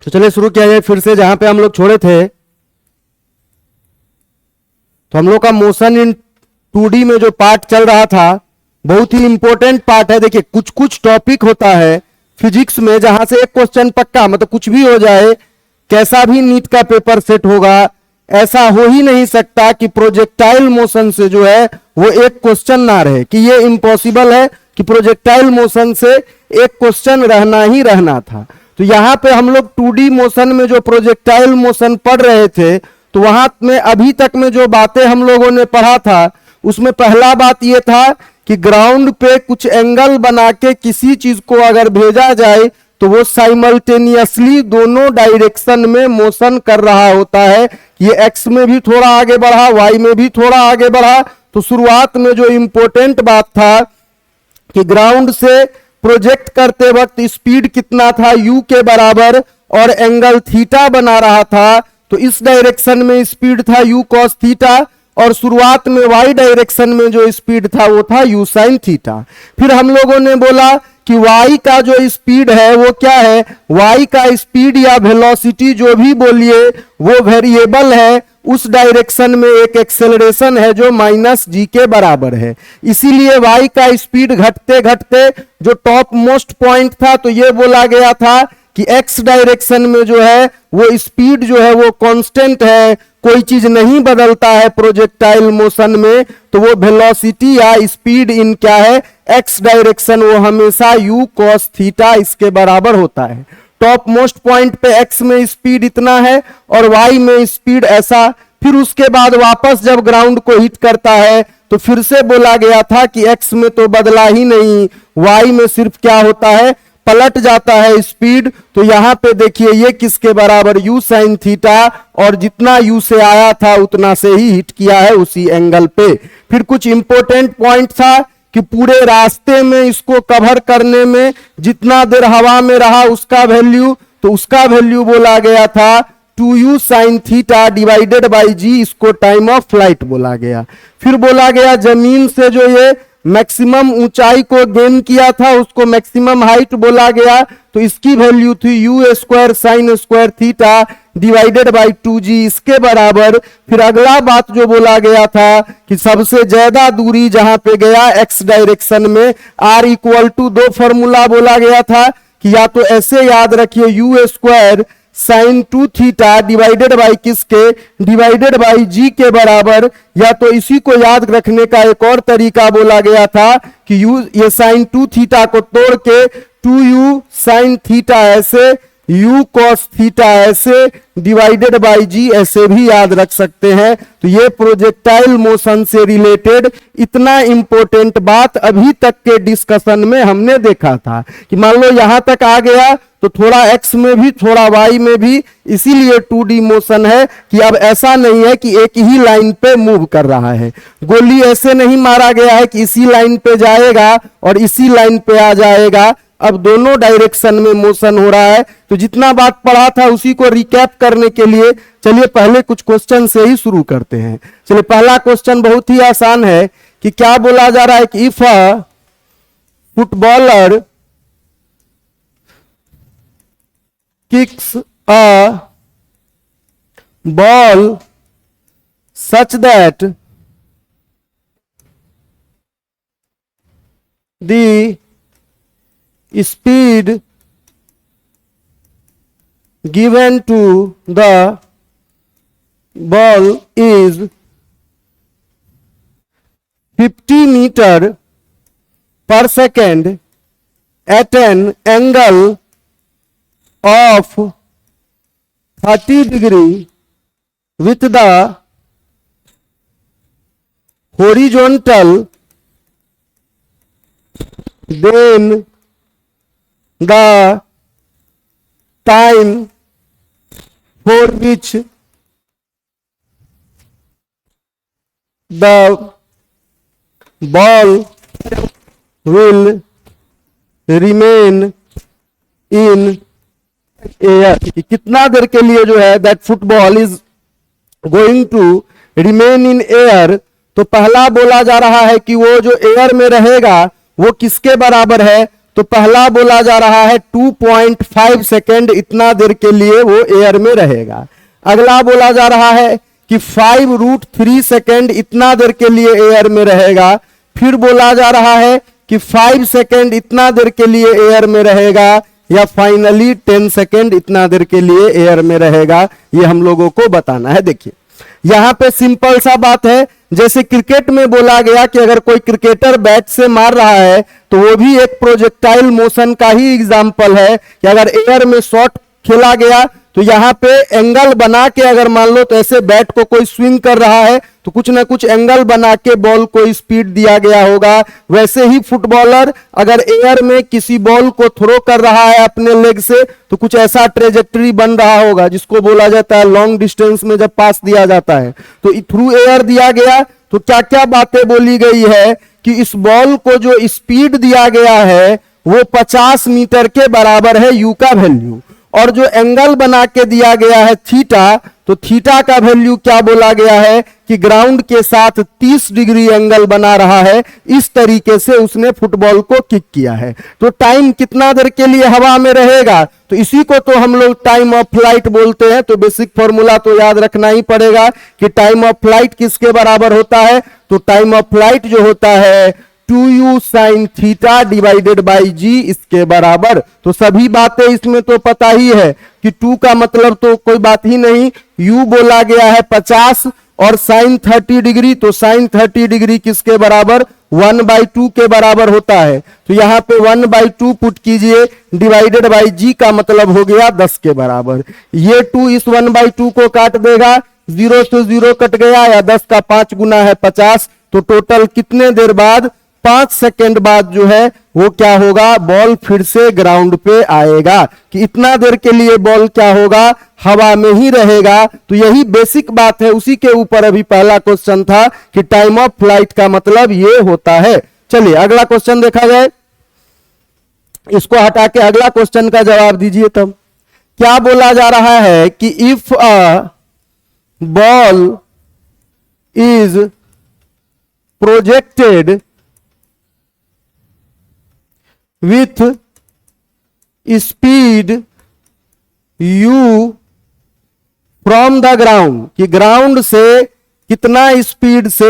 तो चलिए शुरू किया जाए फिर से जहां पे हम लोग छोड़े थे। तो हम लोग का मोशन इन 2D में जो पार्ट चल रहा था बहुत ही इंपॉर्टेंट पार्ट है। देखिए कुछ कुछ टॉपिक होता है फिजिक्स में जहां से एक क्वेश्चन पक्का, मतलब कुछ भी हो जाए, कैसा भी नीट का पेपर सेट होगा, ऐसा हो ही नहीं सकता कि प्रोजेक्टाइल मोशन से जो है वो एक क्वेश्चन ना रहे, कि ये इम्पॉसिबल है कि प्रोजेक्टाइल मोशन से एक क्वेश्चन रहना ही रहना था। तो यहां पे हम लोग 2D मोशन में जो प्रोजेक्टाइल मोशन पढ़ रहे थे, तो वहां में अभी तक में जो बातें हम लोगों ने पढ़ा था उसमें पहला बात यह था कि ग्राउंड पे कुछ एंगल बना के किसी चीज को अगर भेजा जाए तो वो साइमल्टेनियसली दोनों डायरेक्शन में मोशन कर रहा होता है। ये एक्स में भी थोड़ा आगे बढ़ा, वाई में भी थोड़ा आगे बढ़ा। तो शुरुआत में जो इंपॉर्टेंट बात था कि ग्राउंड से प्रोजेक्ट करते वक्त स्पीड कितना था, u के बराबर, और एंगल थीटा बना रहा था। तो इस डायरेक्शन में स्पीड था u cos थीटा, और शुरुआत में y डायरेक्शन में जो स्पीड था वो था u sin थीटा। फिर हम लोगों ने बोला कि y का जो स्पीड है वो क्या है, y का स्पीड या वेलोसिटी जो भी बोलिए वो वेरिएबल है, उस डायरेक्शन में एक एक्सेलरेशन है जो -g के बराबर है। इसीलिए y का स्पीड घटते घटते जो टॉप मोस्ट पॉइंट था तो ये बोला गया था कि x डायरेक्शन में जो है वो स्पीड जो है वो कांस्टेंट है, कोई चीज नहीं बदलता है प्रोजेक्टाइल मोशन में। तो वो वेलोसिटी या स्पीड इन क्या है, x डायरेक्शन, वो हमेशा u cos थीटा इसके बराबर होता है। टॉप मोस्ट पॉइंट पे x में स्पीड इतना है और y में स्पीड ऐसा। फिर उसके बाद वापस जब ग्राउंड को हिट करता है तो फिर से बोला गया था कि x में तो बदला ही नहीं, y में सिर्फ क्या होता है, पलट जाता है स्पीड। तो यहां पे देखिए ये किसके बराबर, u sin थीटा, और जितना u से आया था उतना से ही हिट किया है उसी एंगल पे। फिर कुछ इंपॉर्टेंट पॉइंट था कि पूरे रास्ते में इसको कवर करने में जितना देर हवा में रहा उसका वैल्यू, तो उसका वैल्यू बोला गया था 2u sin theta divided by g, इसको टाइम ऑफ फ्लाइट बोला गया। फिर बोला गया जमीन से जो ये मैक्सिमम ऊंचाई को गेन किया था उसको मैक्सिमम हाइट बोला गया, तो इसकी वैल्यू थी u square sine square theta divided by 2g, इसके बराबर। फिर अगला बात जो बोला गया था कि सबसे ज्यादा दूरी जहां पे गया x डायरेक्शन में, r इक्वल टू, दो फॉर्मूला बोला गया था कि या तो ऐसे याद रखिए u square sine 2 theta divided by किसके, डिवाइडेड बाई g के बराबर, या तो इसी को याद रखने का एक और तरीका बोला गया था कि ये साइन 2 थीटा को तोड़ के 2u साइन थीटा ऐसे, u cos थीटा ऐसे, डिवाइडेड बाई g ऐसे भी याद रख सकते हैं। तो ये प्रोजेक्टाइल मोशन से रिलेटेड इतना इंपॉर्टेंट बात अभी तक के डिस्कशन में हमने देखा था कि मान लो यहां तक आ गया तो थोड़ा x में भी थोड़ा y में भी, इसीलिए 2D मोशन है कि अब ऐसा नहीं है कि एक ही लाइन पे मूव कर रहा है। गोली ऐसे नहीं मारा गया है कि इसी लाइन पे जाएगा और इसी लाइन पे आ जाएगा, अब दोनों डायरेक्शन में मोशन हो रहा है। तो जितना बात पढ़ा था उसी को रिकैप करने के लिए चलिए पहले कुछ क्वेश्चन से ही शुरू करते हैं। चलिए पहला क्वेश्चन बहुत ही आसान है कि क्या बोला जा रहा है कि if a footballer kicks a ball such that the speed given to the ball is 50 meter per second at an angle of 30 degree with the horizontal, then the time for which the ball will remain in air, कितना देर के लिए जो है that football is going to remain in air. तो पहला बोला जा रहा है कि वो जो एयर में रहेगा वो किसके बराबर है, तो पहला बोला जा रहा है 2.5 सेकेंड इतना देर के लिए वो एयर में रहेगा। अगला बोला जा रहा है कि 5√3 सेकेंड इतना देर के लिए एयर में रहेगा। फिर बोला जा रहा है कि 5 सेकेंड इतना देर के लिए एयर में रहेगा, या फाइनली 10 सेकेंड इतना देर के लिए एयर में रहेगा। ये हम लोगों को बताना है। देखिए यहां पे सिंपल सा बात है, जैसे क्रिकेट में बोला गया कि अगर कोई क्रिकेटर बैट से मार रहा है तो वो भी एक प्रोजेक्टाइल मोशन का ही एग्जाम्पल है कि अगर एयर में शॉट खेला गया तो यहाँ पे एंगल बना के, अगर मान लो तो ऐसे बैट को कोई स्विंग कर रहा है तो कुछ ना कुछ एंगल बना के बॉल को स्पीड दिया गया होगा। वैसे ही फुटबॉलर अगर एयर में किसी बॉल को थ्रो कर रहा है अपने लेग से तो कुछ ऐसा ट्रेजेक्टरी बन रहा होगा जिसको बोला जाता है लॉन्ग डिस्टेंस में जब पास दिया जाता है तो थ्रू एयर दिया गया। तो क्या क्या बातें बोली गई है कि इस बॉल को जो स्पीड दिया गया है वो 50 मीटर के बराबर है यू का वैल्यू, और जो एंगल बना के दिया गया है थीटा, तो थीटा का वैल्यू क्या बोला गया है कि ग्राउंड के साथ 30 डिग्री एंगल बना रहा है। इस तरीके से उसने फुटबॉल को किक किया है। तो टाइम कितना देर के लिए हवा में रहेगा, तो इसी को तो हम लोग टाइम ऑफ फ्लाइट बोलते हैं। तो बेसिक फॉर्मूला तो याद रखना ही पड़ेगा कि टाइम ऑफ फ्लाइट किसके बराबर होता है। तो टाइम ऑफ फ्लाइट जो होता है 2u sin theta divided by g, इसके बराबर। तो सभी बातें इसमें तो पता ही है कि 2 का मतलब तो कोई बात ही नहीं, u बोला गया है 50 और साइन 30 डिग्री, तो साइन 30 डिग्री किसके बराबर 1/2 के बराबर होता है। तो यहां पे 1/2 पुट कीजिए, डिवाइडेड बाई जी का मतलब हो गया 10 के बराबर। ये 2 इस 1/2 को काट देगा, 0 से 0 कट गया, या 10 का 5 गुना है 50। तो टोटल कितने देर बाद, 5 सेकेंड बाद जो है वो क्या होगा, बॉल फिर से ग्राउंड पे आएगा। कि इतना देर के लिए बॉल क्या होगा, हवा में ही रहेगा। तो यही बेसिक बात है, उसी के ऊपर अभी पहला क्वेश्चन था कि टाइम ऑफ फ्लाइट का मतलब ये होता है। चलिए अगला क्वेश्चन देखा जाए, इसको हटा के अगला क्वेश्चन का जवाब दीजिए। तब क्या बोला जा रहा है कि if a ball is projected with speed u from the ground, कि ग्राउंड से कितना स्पीड से,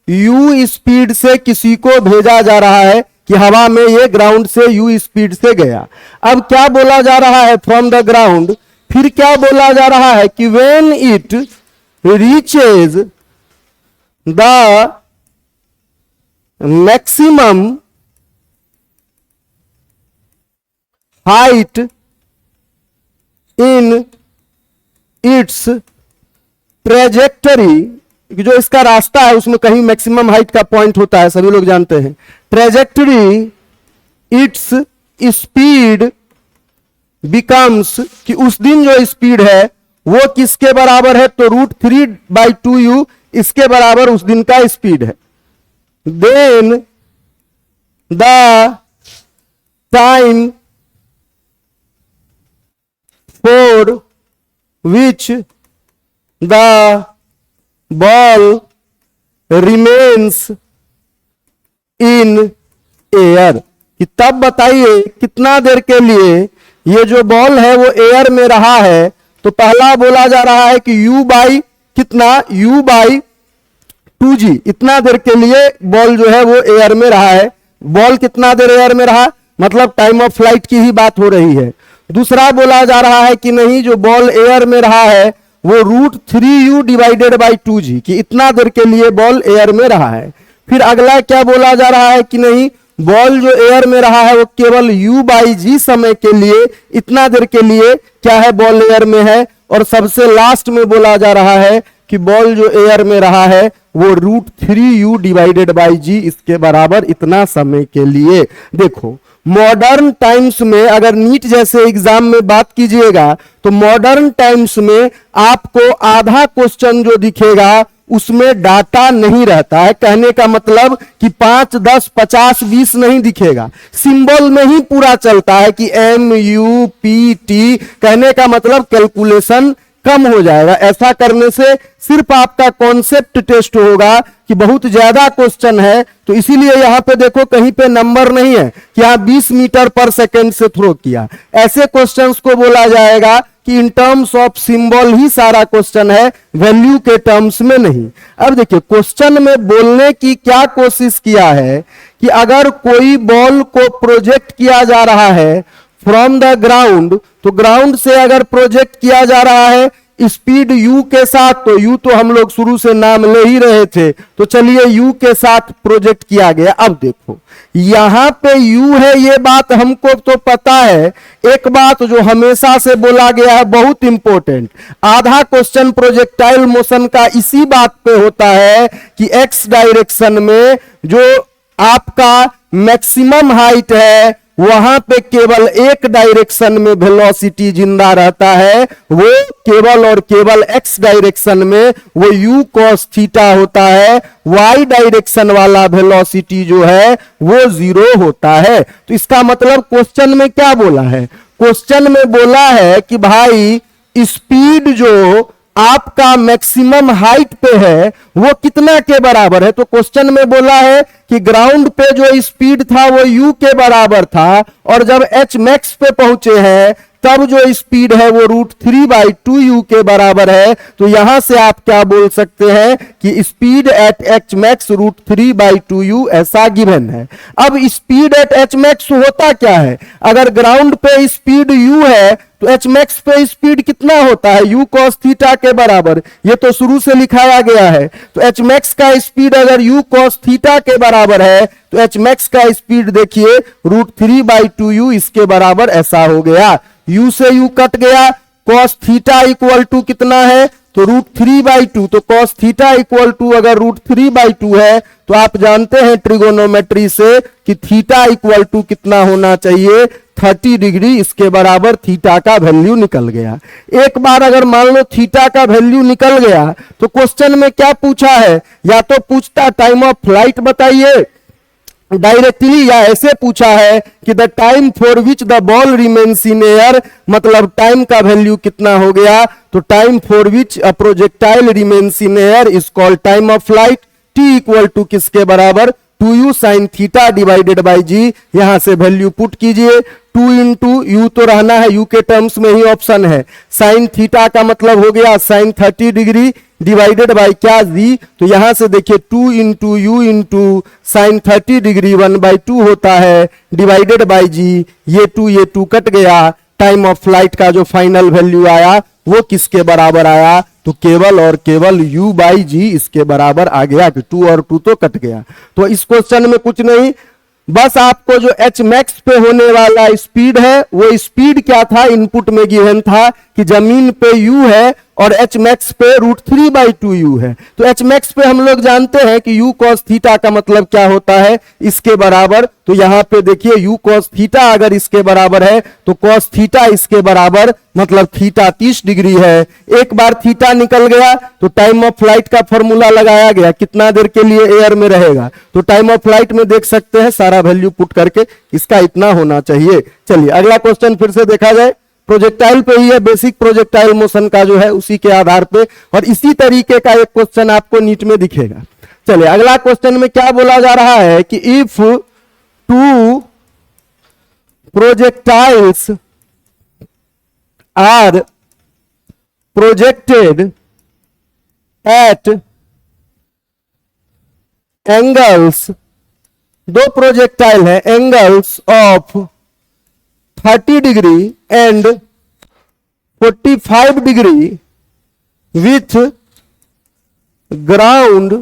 u स्पीड से किसी को भेजा जा रहा है कि हवा में ये ग्राउंड से u स्पीड से गया। अब क्या बोला जा रहा है फ्रॉम द ग्राउंड, फिर क्या बोला जा रहा है कि when it reaches the maximum height in its trajectory, जो इसका रास्ता है उसमें कहीं मैक्सिमम हाइट का पॉइंट होता है, सभी लोग जानते हैं। ट्रेजेक्टरी इट्स स्पीड बिकम्स, कि उस दिन जो स्पीड है वो किसके बराबर है, तो √3/2u इसके बराबर उस दिन का स्पीड है। Then the time for which the ball remains in air, कि तब बताइए कितना देर के लिए ये जो बॉल है वो एयर में रहा है। तो पहला बोला जा रहा है कि u बाई कितना, u/2g, इतना देर के लिए बॉल जो है वो एयर में रहा है। बॉल कितना देर एयर में रहा, मतलब टाइम ऑफ फ्लाइट की ही बात हो रही है। दूसरा बोला जा रहा है कि नहीं, जो बॉल एयर में रहा है वो √3u डिवाइडेड बाई 2g, कि इतना देर के लिए बॉल एयर में रहा है। फिर अगला क्या बोला जा रहा है कि नहीं, बॉल जो एयर में रहा है वो केवल u/g समय के लिए, इतना देर के लिए क्या है, बॉल एयर में है। और सबसे लास्ट में बोला जा रहा है कि बॉल जो एयर में रहा है वो √3u डिवाइडेड बाई जी इसके बराबर इतना समय के लिए। देखो मॉडर्न टाइम्स में अगर नीट जैसे एग्जाम में बात कीजिएगा तो मॉडर्न टाइम्स में आपको आधा क्वेश्चन जो दिखेगा उसमें डाटा नहीं रहता है। कहने का मतलब कि 5, 10, 50, 20 नहीं दिखेगा, सिंबल में ही पूरा चलता है कि MUPT। कहने का मतलब कैलकुलेशन कम हो जाएगा। ऐसा करने से सिर्फ आपका कॉन्सेप्ट टेस्ट होगा कि बहुत ज्यादा क्वेश्चन है, तो इसीलिए यहां पे देखो कहीं पे नंबर नहीं है कि हाँ 20 मीटर पर सेकंड से थ्रो किया। ऐसे क्वेश्चंस को बोला जाएगा कि इन टर्म्स ऑफ सिंबल ही सारा क्वेश्चन है, वैल्यू के टर्म्स में नहीं। अब देखिए क्वेश्चन में बोलने की क्या कोशिश किया है कि अगर कोई बॉल को प्रोजेक्ट किया जा रहा है फ्रॉम द ग्राउंड, तो ग्राउंड से अगर प्रोजेक्ट किया जा रहा है स्पीड u के साथ, तो u तो हम लोग शुरू से नाम ले ही रहे थे, तो चलिए u के साथ प्रोजेक्ट किया गया। अब देखो यहां पे u है, ये बात हमको तो पता है। एक बात जो हमेशा से बोला गया है बहुत इंपॉर्टेंट, आधा क्वेश्चन प्रोजेक्टाइल मोशन का इसी बात पे होता है कि x डायरेक्शन में जो आपका मैक्सिमम हाइट है वहां पे केवल एक डायरेक्शन में वेलोसिटी जिंदा रहता है, वो केवल और केवल x डायरेक्शन में वो u cos थीटा होता है, y डायरेक्शन वाला वेलोसिटी जो है वो 0 होता है। तो इसका मतलब क्वेश्चन में क्या बोला है, क्वेश्चन में बोला है कि भाई स्पीड जो आपका मैक्सिमम हाइट पे है वो कितना के बराबर है। तो क्वेश्चन में बोला है कि ग्राउंड पे जो स्पीड था वो u के बराबर था, और जब h मैक्स पे पहुंचे हैं तब जो स्पीड है वो √3/2u के बराबर है। तो यहां से आप क्या बोल सकते हैं कि speed at h max √3/2u ऐसा गिवन है। अब स्पीड एट h मैक्स होता क्या है, अगर ग्राउंड पे स्पीड u है तो h मैक्स पे स्पीड कितना होता है, u cos थीटा के बराबर, ये तो शुरू से लिखाया गया है। तो h मैक्स का स्पीड अगर u cos थीटा के बराबर है तो h मैक्स का स्पीड देखिए √3/2u इसके बराबर ऐसा हो गया। u से u कट गया, cos थीटा इक्वल टू कितना है तो √3/2, तो cos थीटा इक्वल टू अगर √3/2 है तो आप जानते हैं ट्रिगोनोमेट्री से कि थीटा इक्वल टू कितना होना चाहिए 30 डिग्री, इसके बराबर थीटा का वैल्यू निकल गया। एक बार अगर मान लो थीटा का वैल्यू निकल गया तो क्वेश्चन में क्या पूछा है, या तो पूछता टाइम ऑफ फ्लाइट बताइए डायरेक्टली, या ऐसे पूछा है कि the time for which the ball remains in air, मतलब टाइम का वैल्यू कितना हो गया, तो time for which a projectile remains in air is called time of flight. T equal to किसके बराबर 2u sin theta divided by g, यहां से वैल्यू पुट कीजिए, 2 इंटू यू तो रहना है, u के टर्म्स में ही ऑप्शन है, साइन थीटा का मतलब हो गया साइन 30 डिग्री डिवाइडेड बाई क्या जी, तो यहां से देखिए 2 into you into sine 30 degree 1/2 होता है डिवाइडेड बाई जी, ये 2 कट गया। टाइम ऑफ फ्लाइट का जो फाइनल वैल्यू आया वो किसके बराबर आया, तो केवल और केवल u/g इसके बराबर आ गया, कि 2 और 2 तो कट गया। तो इस क्वेश्चन में कुछ नहीं, बस आपको जो h मैक्स पे होने वाला स्पीड है वो स्पीड क्या था, इनपुट में गिवन था कि जमीन पे u है और h मैक्स पे √3/2u है। तो h मैक्स पे हम लोग जानते हैं कि u cos थीटा का मतलब क्या होता है, इसके बराबर। तो यहां पे देखिए u cos थीटा अगर इसके बराबर है तो cos थीटा इसके बराबर, मतलब थीटा 30 डिग्री है। एक बार थीटा निकल गया तो टाइम ऑफ फ्लाइट का फॉर्मूला लगाया गया, कितना देर के लिए एयर में रहेगा, तो टाइम ऑफ फ्लाइट में देख सकते हैं सारा वैल्यू पुट करके इसका इतना होना चाहिए। चलिए अगला क्वेश्चन फिर से देखा जाए, प्रोजेक्टाइल पे ही है, बेसिक प्रोजेक्टाइल मोशन का जो है उसी के आधार पे, और इसी तरीके का एक क्वेश्चन आपको नीट में दिखेगा। चलिए अगला क्वेश्चन में क्या बोला जा रहा है कि if 2 projectiles are projected at angles, 2 projectile है angles of 30 degree and 45 degree with ground,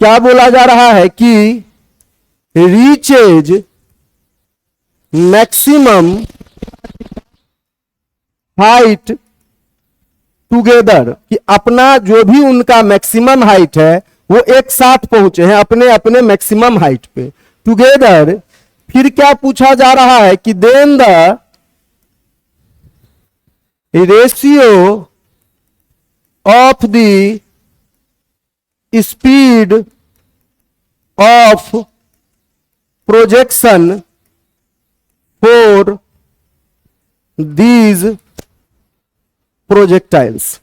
क्या बोला जा रहा है कि रीचेज मैक्सिमम हाइट टुगेदर, कि अपना जो भी उनका मैक्सिमम हाइट है वो एक साथ पहुंचे हैं अपने अपने मैक्सिमम हाइट पे टुगेदर। फिर क्या पूछा जा रहा है कि then the ratio of the speed of projection for these projectiles.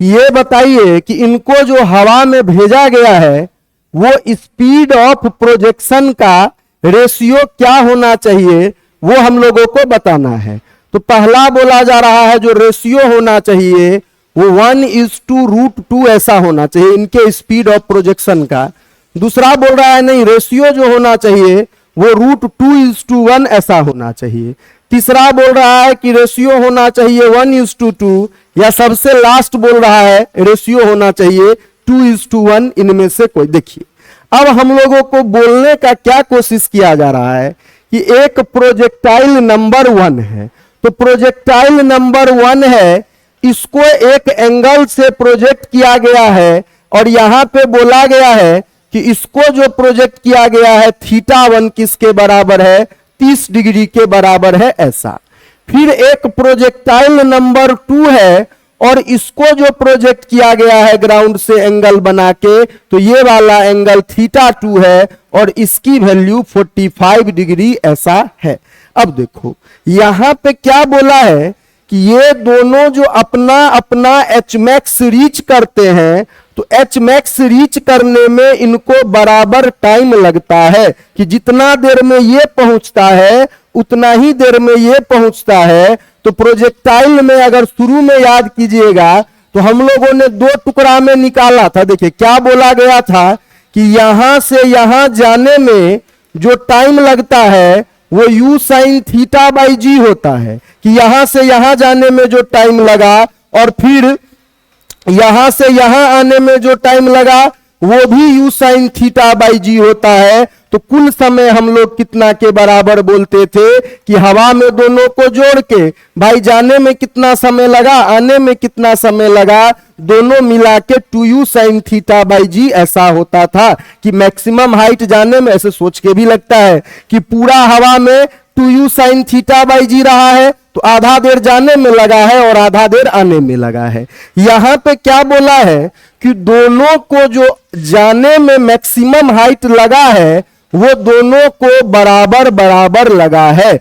ये बताइए कि इनको जो हवा में भेजा गया है वो स्पीड ऑफ प्रोजेक्शन का रेशियो क्या होना चाहिए वो हम लोगों को बताना है। तो पहला बोला जा रहा है जो रेशियो होना चाहिए वो 1:√2 ऐसा होना चाहिए इनके स्पीड ऑफ प्रोजेक्शन का। दूसरा बोल रहा है नहीं, रेशियो जो होना चाहिए वो √2:1 ऐसा होना चाहिए। तीसरा बोल रहा है कि रेशियो होना चाहिए 1:2, या सबसे लास्ट बोल रहा है रेशियो होना चाहिए 2:1। इनमें से कोई देखिए, अब हम लोगों को बोलने का क्या कोशिश किया जा रहा है कि एक प्रोजेक्टाइल नंबर 1 है। तो प्रोजेक्टाइल नंबर 1 है, इसको एक एंगल से प्रोजेक्ट किया गया है और यहां पे बोला गया है कि इसको जो प्रोजेक्ट किया गया है θ1 किसके बराबर है, 30 डिग्री के बराबर है ऐसा। फिर एक प्रोजेक्टाइल नंबर 2 है और इसको जो प्रोजेक्ट किया गया है ग्राउंड से एंगल बना के, तो ये वाला एंगल θ2 है और इसकी वैल्यू 45 डिग्री ऐसा है। अब देखो यहां पे क्या बोला है कि ये दोनों जो अपना अपना एच मैक्स रीच करते हैं, तो एच मैक्स रीच करने में इनको बराबर टाइम लगता है कि जितना देर में ये पहुंचता है उतना ही देर में ये पहुंचता है। तो प्रोजेक्टाइल में अगर शुरू में याद कीजिएगा तो हम लोगों ने 2 टुकड़ा में निकाला था। देखिए क्या बोला गया था कि यहां से यहां जाने में जो टाइम लगता है वो u sin θ/g होता है, कि यहां से यहां जाने में जो टाइम लगा और फिर यहां से यहां आने में जो टाइम लगा वो भी u sin θ/g होता है। तो कुल समय हम लोग कितना के बराबर बोलते थे कि हवा में दोनों को जोड़ के भाई जाने में कितना समय लगा, आने में कितना समय लगा, दोनों मिला के 2u sin θ/g ऐसा होता था। कि मैक्सिमम हाइट जाने में, ऐसे सोच के भी लगता है कि पूरा हवा में 2u sin θ/g रहा है तो आधा देर जाने में लगा है और आधा देर आने में लगा है। यहां पे क्या बोला है कि दोनों को जो जाने में मैक्सिमम हाइट लगा है वो दोनों को बराबर बराबर लगा है।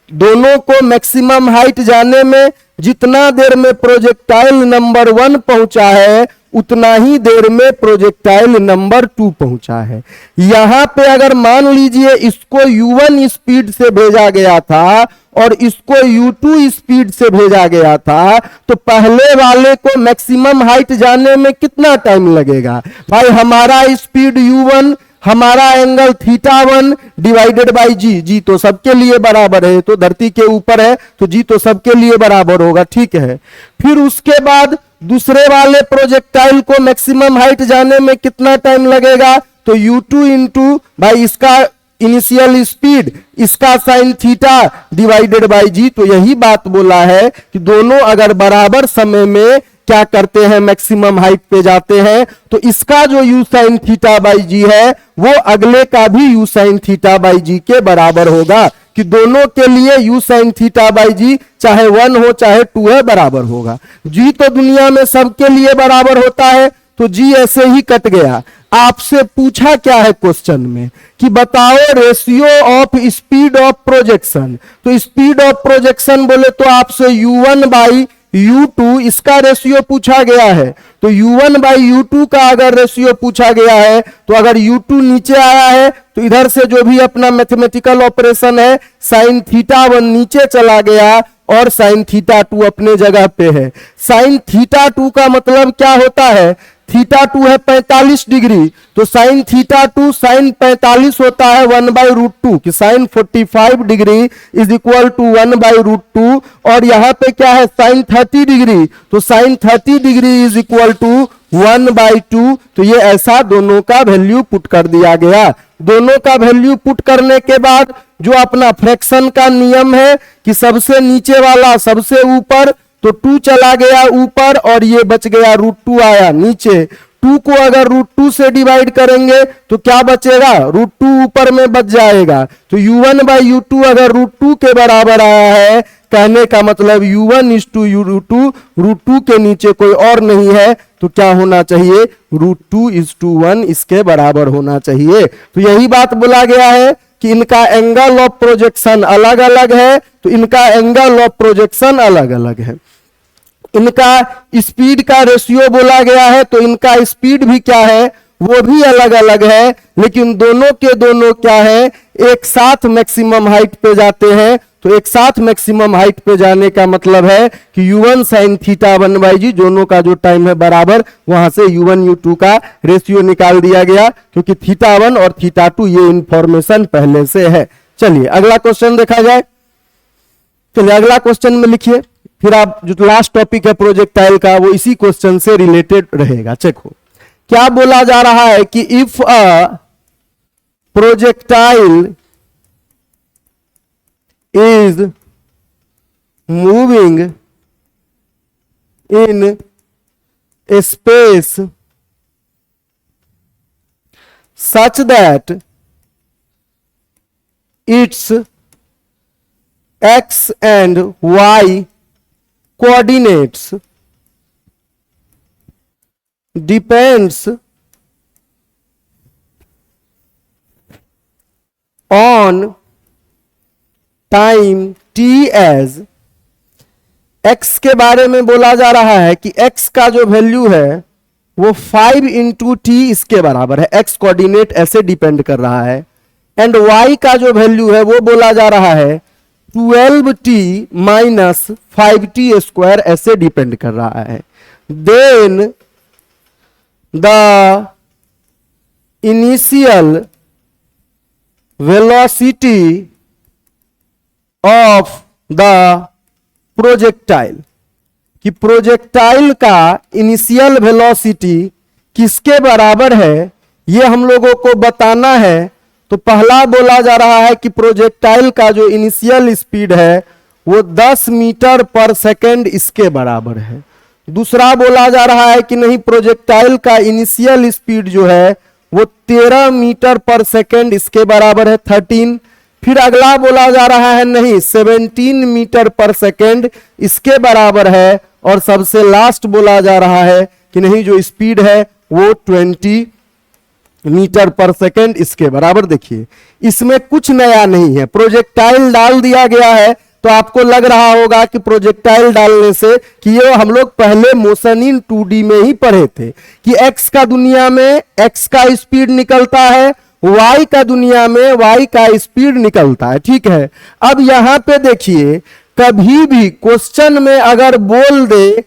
दोनों को मैक्सिमम हाइट जाने में जितना देर में प्रोजेक्टाइल नंबर 1 पहुंचा है उतना ही देर में प्रोजेक्टाइल नंबर 2 पहुंचा है। यहां पे अगर मान लीजिए इसको u1 स्पीड से भेजा गया था और इसको u2 स्पीड से भेजा गया था, तो पहले वाले को मैक्सिमम हाइट जाने में कितना टाइम लगेगा भाई, हमारा स्पीड u1, हमारा एंगल θ1 डिवाइडेड बाई जी तो सबके लिए बराबर है, तो धरती के ऊपर है तो जी तो सबके लिए बराबर होगा, ठीक है। फिर उसके बाद दूसरे वाले प्रोजेक्टाइल को मैक्सिमम हाइट जाने में कितना टाइम लगेगा, तो u2 इंटू भाई इसका इनिशियल स्पीड, इसका साइन थीटा डिवाइडेड बाई जी। तो यही बात बोला है कि दोनों अगर बराबर समय में क्या करते हैं, मैक्सिमम हाइट पे जाते हैं, तो इसका जो u sin θ/g है वो अगले का भी u sin θ/g के बराबर होगा। कि दोनों के लिए u sin θ/g चाहे 1 हो चाहे 2 है बराबर होगा। g तो दुनिया में सबके लिए बराबर होता है, तो g ऐसे ही कट गया। आपसे पूछा क्या है क्वेश्चन में कि बताओ ratio of speed of projection. तो स्पीड ऑफ प्रोजेक्शन बोले तो आपसे u1/u2 इसका रेशियो पूछा गया है। तो u1/u2 का अगर रेशियो पूछा गया है तो अगर u2 नीचे आया है तो इधर से जो भी अपना मैथमेटिकल ऑपरेशन है साइन θ1 नीचे चला गया और साइन θ2 अपने जगह पे है। साइन θ2 का मतलब क्या होता है, θ2 है 45 डिग्री, तो साइन θ2 साइन 45 होता है 1/√2 कि sine 45 degree is equal to 1/√2। और यहां पे क्या है साइन 30 डिग्री, तो sine 30 degree is equal to 1/2। तो ये ऐसा दोनों का वैल्यू पुट कर दिया गया। दोनों का वैल्यू पुट करने के बाद जो अपना फ्रैक्शन का नियम है कि सबसे नीचे वाला सबसे ऊपर, तो 2 चला गया ऊपर और ये बच गया √2 आया नीचे। 2 को अगर √2 से डिवाइड करेंगे तो क्या बचेगा, √2 ऊपर में बच जाएगा। तो u1/u2 अगर √2 के बराबर आया है, कहने का मतलब u1:√2, √2 के नीचे कोई और नहीं है, तो क्या होना चाहिए √2:1 इसके बराबर होना चाहिए। तो यही बात बोला गया है कि इनका एंगल ऑफ प्रोजेक्शन अलग अलग है, तो तो इनका एंगल ऑफ प्रोजेक्शन अलग अलग है। इनका स्पीड का रेशियो बोला गया है, तो इनका स्पीड भी क्या है, वो भी अलग अलग है, लेकिन दोनों के दोनों क्या है, एक साथ मैक्सिमम हाइट पे जाते हैं। तो एक साथ मैक्सिमम हाइट पे जाने का मतलब है कि u1 sin θ1/g दोनों का जो टाइम है बराबर, वहां से u1 u2 का रेशियो निकाल दिया गया, क्योंकि θ1 और θ2 ये इंफॉर्मेशन पहले से है। चलिए अगला क्वेश्चन देखा जाए। चलिए अगला क्वेश्चन में लिखिए, फिर आप जो लास्ट टॉपिक है प्रोजेक्टाइल का वो इसी क्वेश्चन से रिलेटेड रहेगा। चेक हो क्या बोला जा रहा है कि if a projectile is moving in a space such that its x and y coordinates depends on time t as x के बारे में बोला जा रहा है कि x का जो वैल्यू है वो 5 इंटू टी इसके बराबर है, x कोऑर्डिनेट ऐसे डिपेंड कर रहा है, एंड y का जो वैल्यू है वो बोला जा रहा है 12t माइनस 5t स्क्वायर ऐसे डिपेंड कर रहा है। Then the initial velocity of the projectile, कि प्रोजेक्टाइल का इनिशियल वेलोसिटी किसके बराबर है ये हम लोगों को बताना है। तो पहला बोला जा रहा है कि प्रोजेक्टाइल का जो इनिशियल स्पीड है वो 10 मीटर पर सेकेंड इसके बराबर है। दूसरा बोला जा रहा है कि नहीं, प्रोजेक्टाइल का इनिशियल स्पीड जो है वो 13 मीटर पर सेकेंड इसके बराबर है 13। फिर अगला बोला जा रहा है नहीं, 17 मीटर पर सेकेंड इसके बराबर है। और सबसे लास्ट बोला जा रहा है कि नहीं, जो स्पीड है वो 20 मीटर पर सेकेंड इसके बराबर। देखिए इसमें कुछ नया नहीं है, प्रोजेक्टाइल डाल दिया गया है। तो आपको लग रहा होगा कि प्रोजेक्टाइल डालने से, कि ये हम लोग पहले मोशन इन 2D में ही पढ़े थे कि x का दुनिया में x का स्पीड निकलता है, y का दुनिया में y का स्पीड निकलता है। ठीक है, अब यहां पे देखिए, कभी भी क्वेश्चन में अगर बोल दे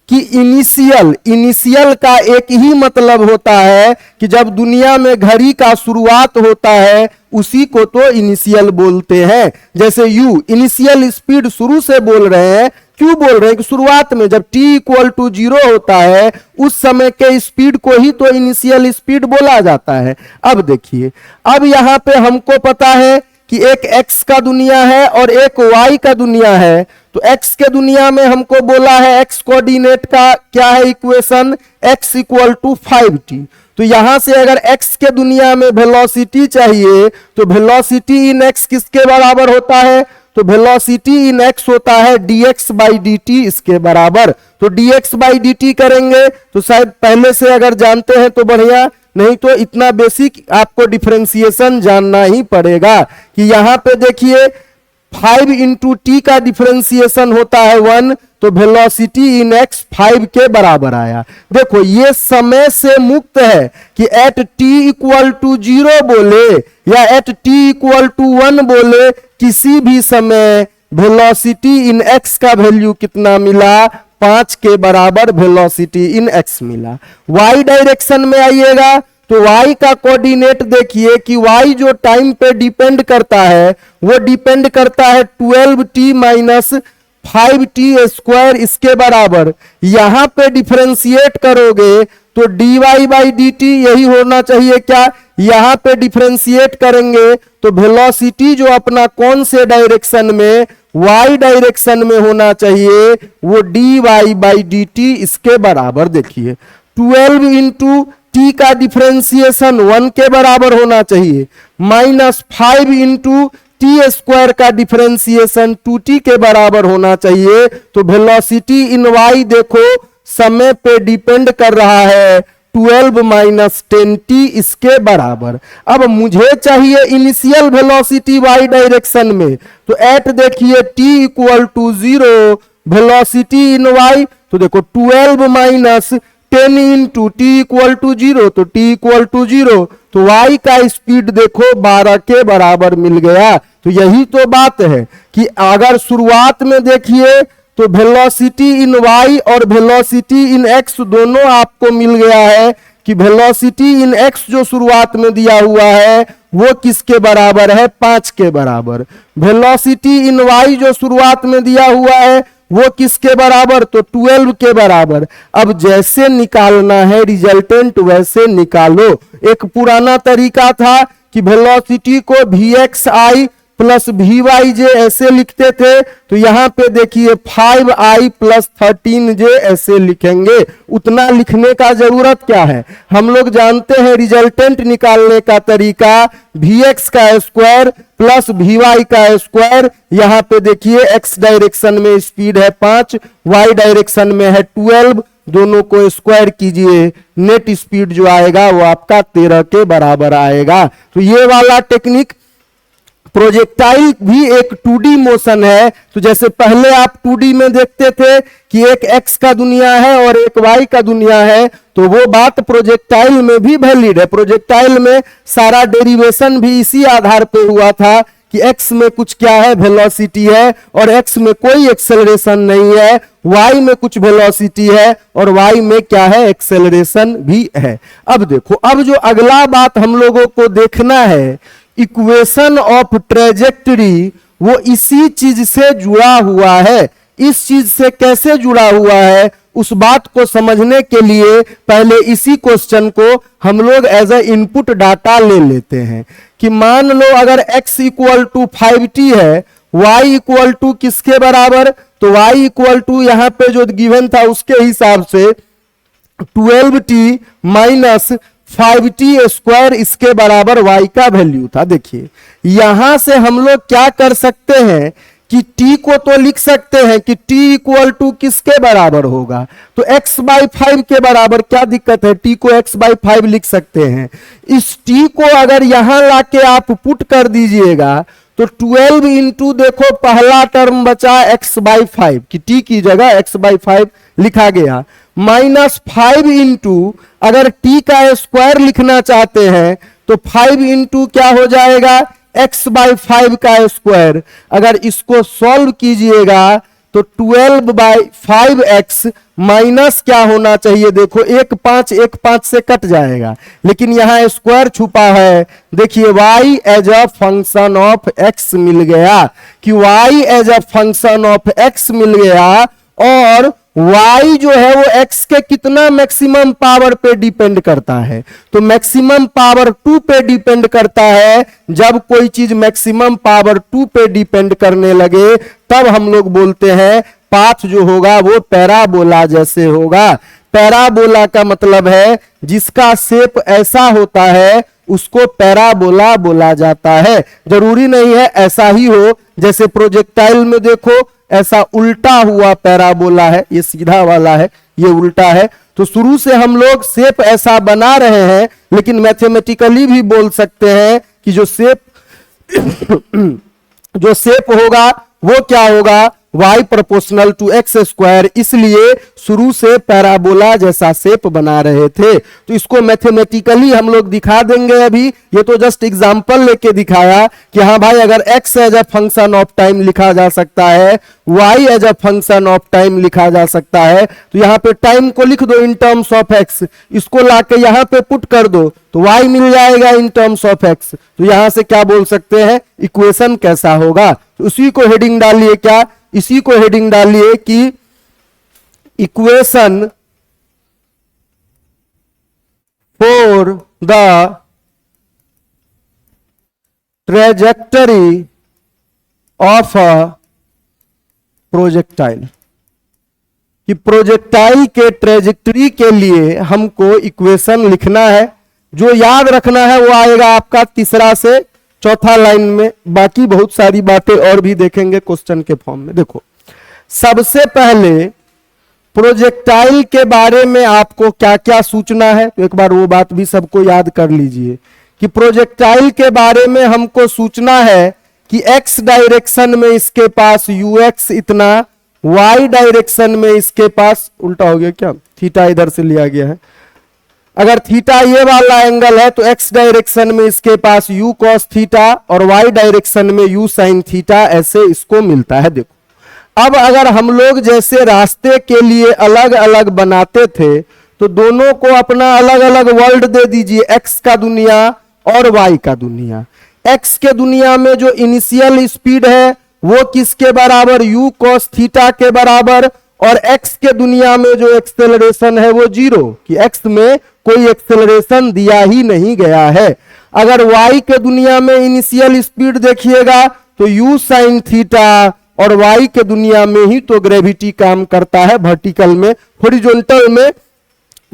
कि इनिशियल का एक ही मतलब होता है कि जब दुनिया में घड़ी का शुरुआत होता है उसी को तो इनिशियल बोलते हैं। जैसे यू इनिशियल स्पीड शुरू से बोल रहे हैं, क्यों बोल रहे हैं कि शुरुआत में जब t इक्वल टू 0 होता है उस समय के स्पीड को ही तो इनिशियल स्पीड बोला जाता है। अब देखिए, अब यहां पे हमको पता है कि एक x का दुनिया है और एक y का दुनिया है। तो x के दुनिया में हमको बोला है x कोऑर्डिनेट का क्या है equation, x equal to 5t। तो यहां से अगर x के दुनिया में वेलोसिटी चाहिए तो वेलोसिटी इन x किसके बराबर होता है, तो वेलोसिटी इन x होता है dx बाई dt इसके बराबर। तो dx बाई dt करेंगे तो शायद पहले से अगर जानते हैं तो बढ़िया, नहीं तो इतना बेसिक आपको डिफरेंशिएशन जानना ही पड़ेगा कि यहां पे देखिए 5 इंटू टी का डिफरेंशिएशन होता है 1, तो वेलोसिटी इन x 5 के बराबर आया। देखो ये समय से मुक्त है कि एट t इक्वल टू 0 बोले या एट t इक्वल टू 1 बोले, किसी भी समय वेलोसिटी इन x का वैल्यू कितना मिला, 5 के बराबर वेलोसिटी इन x मिला। y डायरेक्शन में आइएगा तो y का कोऑर्डिनेट देखिए कि y जो टाइम पे डिपेंड करता है वो डिपेंड करता है 12t माइनस 5t स्क्वायर इसके बराबर। यहां पे डिफरेंशिएट करोगे तो dy बाई dt यही होना चाहिए क्या, यहां पे डिफरेंशिएट करेंगे तो वेलोसिटी जो अपना कौन से डायरेक्शन में, y डायरेक्शन में होना चाहिए, वो dy बाई dt इसके बराबर। देखिए 12 इंटू t का डिफरेंशिएशन 1 के बराबर होना चाहिए, माइनस 5 इंटू टी स्क्वायर का डिफरेंशिएशन 2t के बराबर होना चाहिए। तो वेलोसिटी इन y देखो समय पे डिपेंड कर रहा है 12 माइनस 10t इसके बराबर। अब मुझे चाहिए इनिशियल वेलोसिटी y डायरेक्शन में, तो एट देखिए t equal to 0 velocity in y, तो देखो 12 minus 10 into t equal to 0, तो t इक्वल टू 0, तो y का स्पीड देखो 12 के बराबर मिल गया। तो यही तो बात है कि अगर शुरुआत में देखिए तो वेलोसिटी इन y और वेलोसिटी इन x दोनों आपको मिल गया है कि वेलोसिटी इन x जो शुरुआत में दिया हुआ है वो किसके बराबर है, 5 के बराबर। वेलोसिटी इन y जो शुरुआत में दिया हुआ है वो किसके बराबर, तो 12 के बराबर। अब जैसे निकालना है रिजल्टेंट वैसे निकालो। एक पुराना तरीका था कि वेलोसिटी को vxi प्लस vyj ऐसे लिखते थे, तो यहां पे देखिए 5i प्लस 13j ऐसे लिखेंगे। उतना लिखने का जरूरत क्या है, हम लोग जानते हैं रिजल्टेंट निकालने का तरीका vx का स्क्वायर प्लस vy का स्क्वायर। यहां पे देखिए x डायरेक्शन में स्पीड है 5, y डायरेक्शन में है 12, दोनों को स्क्वायर कीजिए, नेट स्पीड जो आएगा वो आपका 13 के बराबर आएगा। तो ये वाला टेक्निक प्रोजेक्टाइल भी एक 2D मोशन है। तो जैसे पहले आप 2D में देखते थे कि एक x का दुनिया है और एक y का दुनिया है, तो वो बात प्रोजेक्टाइल में भी वैलिड है। प्रोजेक्टाइल में सारा डेरिवेशन भी इसी आधार पे हुआ था कि x में कुछ क्या है, वेलोसिटी है, और x में कोई एक्सेलरेशन नहीं है, y में कुछ वेलोसिटी है और y में क्या है, एक्सेलरेशन भी है। अब देखो, अब जो अगला बात हम लोगों को देखना है, इक्वेशन ऑफ ट्रेजेक्टरी, वो इसी चीज से जुड़ा हुआ है। इस चीज से कैसे जुड़ा हुआ है उस बात को समझने के लिए पहले इसी क्वेश्चन को हम लोग एज ए इनपुट डाटा ले लेते हैं कि मान लो अगर x इक्वल टू 5t है, y इक्वल टू किसके बराबर, तो y इक्वल टू यहां पे जो गिवन था उसके हिसाब से 12t माइनस 5t स्क्वायर इसके बराबर y का वैल्यू था। देखिए यहां से हम लोग क्या कर सकते हैं कि t को तो लिख सकते हैं कि t इक्वल टू किसके बराबर होगा, तो x बाई 5 के बराबर। क्या दिक्कत है, t को x बाई 5 लिख सकते हैं। इस t को अगर यहां लाके आप पुट कर दीजिएगा तो 12 इंटू देखो पहला टर्म बचा x बाई 5 की t की जगह x बाई 5 लिखा गया, माइनस 5 इंटू अगर t का स्क्वायर लिखना चाहते हैं तो 5 इंटू क्या हो जाएगा, x बाई 5 का स्क्वायर। अगर इसको सॉल्व कीजिएगा तो 12 बाई 5x माइनस क्या होना चाहिए, देखो 1 5 से कट जाएगा, लेकिन यहां स्क्वायर छुपा है। देखिए y as a function of x मिल गया कि y as a function of x मिल गया, और y जो है वो x के कितना मैक्सिमम पावर पे डिपेंड करता है, तो मैक्सिमम पावर 2 पे डिपेंड करता है। जब कोई चीज मैक्सिमम पावर 2 पे डिपेंड करने लगे तब हम लोग बोलते हैं पाथ जो होगा वो पैराबोला जैसे होगा। पैराबोला का मतलब है जिसका शेप ऐसा होता है उसको पैराबोला बोला जाता है। जरूरी नहीं है ऐसा ही हो, जैसे प्रोजेक्टाइल में देखो ऐसा उल्टा हुआ पैराबोला है, ये सीधा वाला है, ये उल्टा है। तो शुरू से हम लोग शेप ऐसा बना रहे हैं, लेकिन मैथमेटिकली भी बोल सकते हैं कि जो शेप होगा वो क्या होगा, y proportional to x square, इसलिए शुरू से पैराबोला जैसा शेप बना रहे थे। तो इसको मैथमेटिकली हम लोग दिखा देंगे। अभी ये तो जस्ट एग्जांपल लेके दिखाया कि हाँ भाई अगर x as a function of time लिखा जा सकता है, y as a function of time लिखा जा सकता है, तो यहाँ पे टाइम को लिख दो इन टर्म्स ऑफ x, इसको लाके यहाँ पे पुट कर दो तो y मिल जाएगा इन टर्म्स ऑफ x। तो यहां से क्या बोल सकते हैं, इक्वेशन कैसा होगा, तो उसी को हेडिंग डालिए, क्या इसी को हेडिंग डालिए कि equation for the trajectory of a projectile, कि प्रोजेक्टाइल के ट्रेजेक्टरी के लिए हमको इक्वेशन लिखना है। जो याद रखना है वो आएगा आपका तीसरा से चौथा लाइन में, बाकी बहुत सारी बातें और भी देखेंगे क्वेश्चन के फॉर्म में। देखो सबसे पहले प्रोजेक्टाइल के बारे में आपको क्या क्या सूचना है, तो एक बार वो बात भी सबको याद कर लीजिए कि प्रोजेक्टाइल के बारे में हमको सूचना है कि x डायरेक्शन में इसके पास ux इतना, y डायरेक्शन में इसके पास, उल्टा हो गया क्या, थीटा इधर से लिया गया है, अगर थीटा ये वाला एंगल है तो x डायरेक्शन में इसके पास u cos थीटा और y डायरेक्शन में u sin थीटा, ऐसे इसको मिलता है। देखो अब अगर हम लोग जैसे रास्ते के लिए अलग अलग बनाते थे तो दोनों को अपना अलग अलग वर्ल्ड दे दीजिए, x का दुनिया और y का दुनिया। x के दुनिया में जो इनिशियल स्पीड है वो किसके बराबर, u cos थीटा के बराबर, और x के दुनिया में जो एक्सेलरेशन है वो जीरो, कि x में कोई एक्सेलरेशन दिया ही नहीं गया है। अगर y के दुनिया में इनिशियल स्पीड देखिएगा तो u sin थीटा, और y के दुनिया में ही तो ग्रेविटी काम करता है, वर्टिकल में, हॉरिजॉन्टल में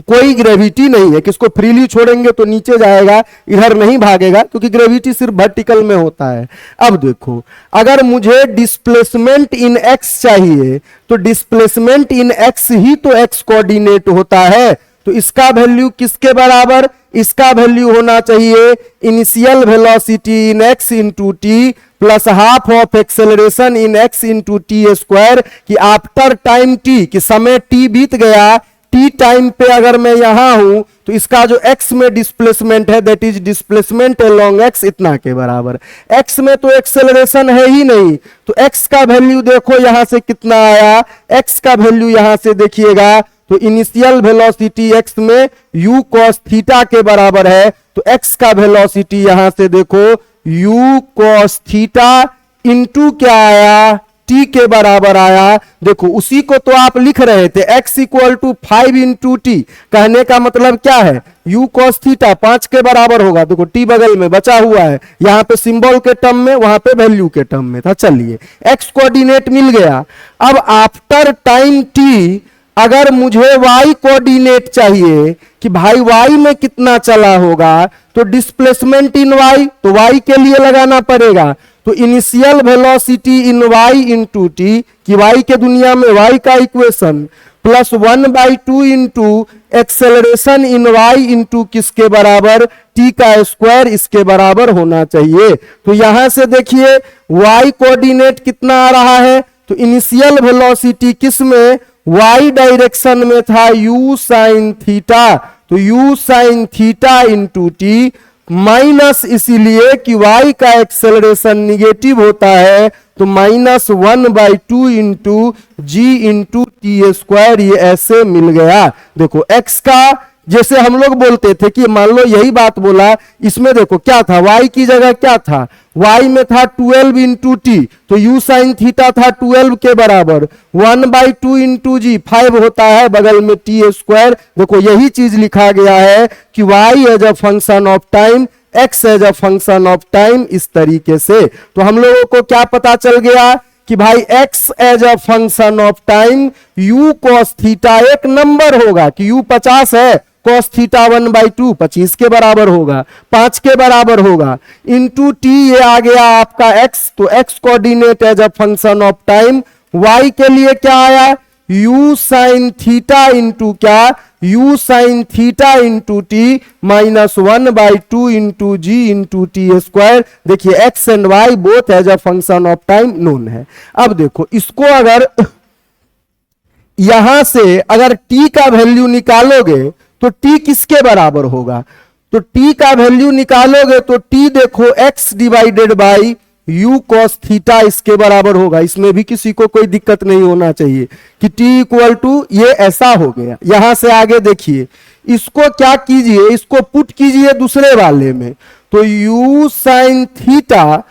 कोई ग्रेविटी नहीं है, किसको फ्रीली छोड़ेंगे तो नीचे जाएगा, इधर नहीं भागेगा, क्योंकि ग्रेविटी सिर्फ वर्टिकल में होता है। अब देखो अगर मुझे डिस्प्लेसमेंट इन x चाहिए तो डिस्प्लेसमेंट इन x ही तो x कोऑर्डिनेट होता है, तो इसका वैल्यू किसके बराबर, इसका वैल्यू होना चाहिए initial velocity in x into T plus half of acceleration in x into t square, कि आफ्टर टाइम t, कि समय t बीत गया, t टाइम पे अगर मैं यहां हूं तो इसका जो x में डिस्प्लेसमेंट है that is displacement along x इतना के बराबर। x में तो एक्सेलरेशन है ही नहीं, तो x का वैल्यू देखो यहां से कितना आया, x का वैल्यू यहां से देखिएगा तो इनिशियल वेलोसिटी x में u cos थीटा के बराबर है, तो x का वेलोसिटी यहां से देखो u cos थीटा इंटू क्या आया, t के बराबर आया। देखो उसी को तो आप लिख रहे थे x equal to 5 into t, कहने का मतलब क्या है, u cos थीटा 5 के बराबर होगा। देखो t बगल में बचा हुआ है, यहाँ पे सिंबल के टर्म में, वहां पे वैल्यू के टर्म में था। चलिए x कोऑर्डिनेट मिल गया। अब आफ्टर टाइम t अगर मुझे y कोऑर्डिनेट चाहिए कि भाई y में कितना चला होगा, तो डिस्प्लेसमेंट इन y, तो y के लिए लगाना पड़ेगा, तो initial velocity in y into T, कि y के दुनिया में y का equation, plus 1/2 into acceleration in y into किसके बराबर, t का स्क्वायर, इसके बराबर होना चाहिए। तो यहां से देखिए y कोऑर्डिनेट कितना आ रहा है, तो इनिशियल वेलोसिटी किस में, y डायरेक्शन में था u sin थीटा, तो u sin theta into T, minus इसीलिए कि y का एक्सेलरेशन निगेटिव होता है, तो -1/2 into g into t square, ये ऐसे मिल गया। देखो x का जैसे हम लोग बोलते थे कि मान लो यही बात बोला, इसमें देखो क्या था, y की जगह क्या था, y में था 12 इंटू टी, तो u sin थीटा था 12 के बराबर, 1/2 इंटू जी 5 होता है, बगल में टी स्क्वायर। देखो यही चीज लिखा गया है कि y as a function of time, x as a function of time, इस तरीके से। तो हम लोगों को क्या पता चल गया कि भाई x as a function of time u cos theta एक नंबर होगा, कि u 50 है, cos थीटा 1/2 25 के बराबर होगा, 5 के बराबर होगा, इंटू टी ये आ गया आपका x, तो x coordinate as a function of time, y के लिए क्या आया, u sin थीटा इंटू क्या, u sin theta into t, -1/2 into g into t square. देखिए x and y both as a function of time known है। अब देखो इसको अगर यहां से अगर t का वैल्यू निकालोगे तो t किसके बराबर होगा, तो t का वैल्यू निकालोगे तो t देखो x divided by u cos theta इसके बराबर होगा। इसमें भी किसी को कोई दिक्कत नहीं होना चाहिए कि t इक्वल टू ये ऐसा हो गया। यहां से आगे देखिए इसको क्या कीजिए, इसको पुट कीजिए दूसरे वाले में, तो u sin theta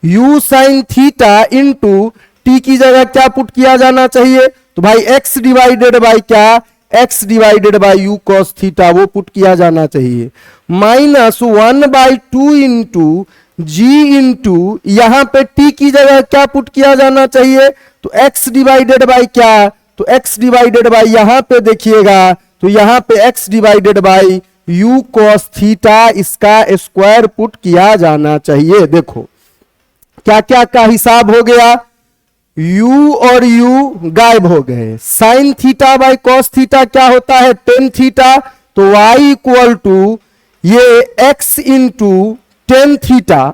u sin theta into T की जगह क्या पुट किया जाना चाहिए, तो भाई x डिवाइडेड बाई क्या, x divided by you cos theta वो पुट किया जाना चाहिए, -1/2 इंटू जी इंटू यहां पे t की जगह क्या पुट किया जाना चाहिए, तो x डिवाइडेड बाई क्या, तो x डिवाइडेड बाई यहां पे देखिएगा, तो यहां पे x divided by you cos theta इसका स्क्वायर पुट किया जाना चाहिए। देखो क्या क्या का हिसाब हो गया, u और u गायब हो गए। Sine theta by cos theta क्या होता है, टेन थीटा। तो y इक्वल टू ये x into tan theta,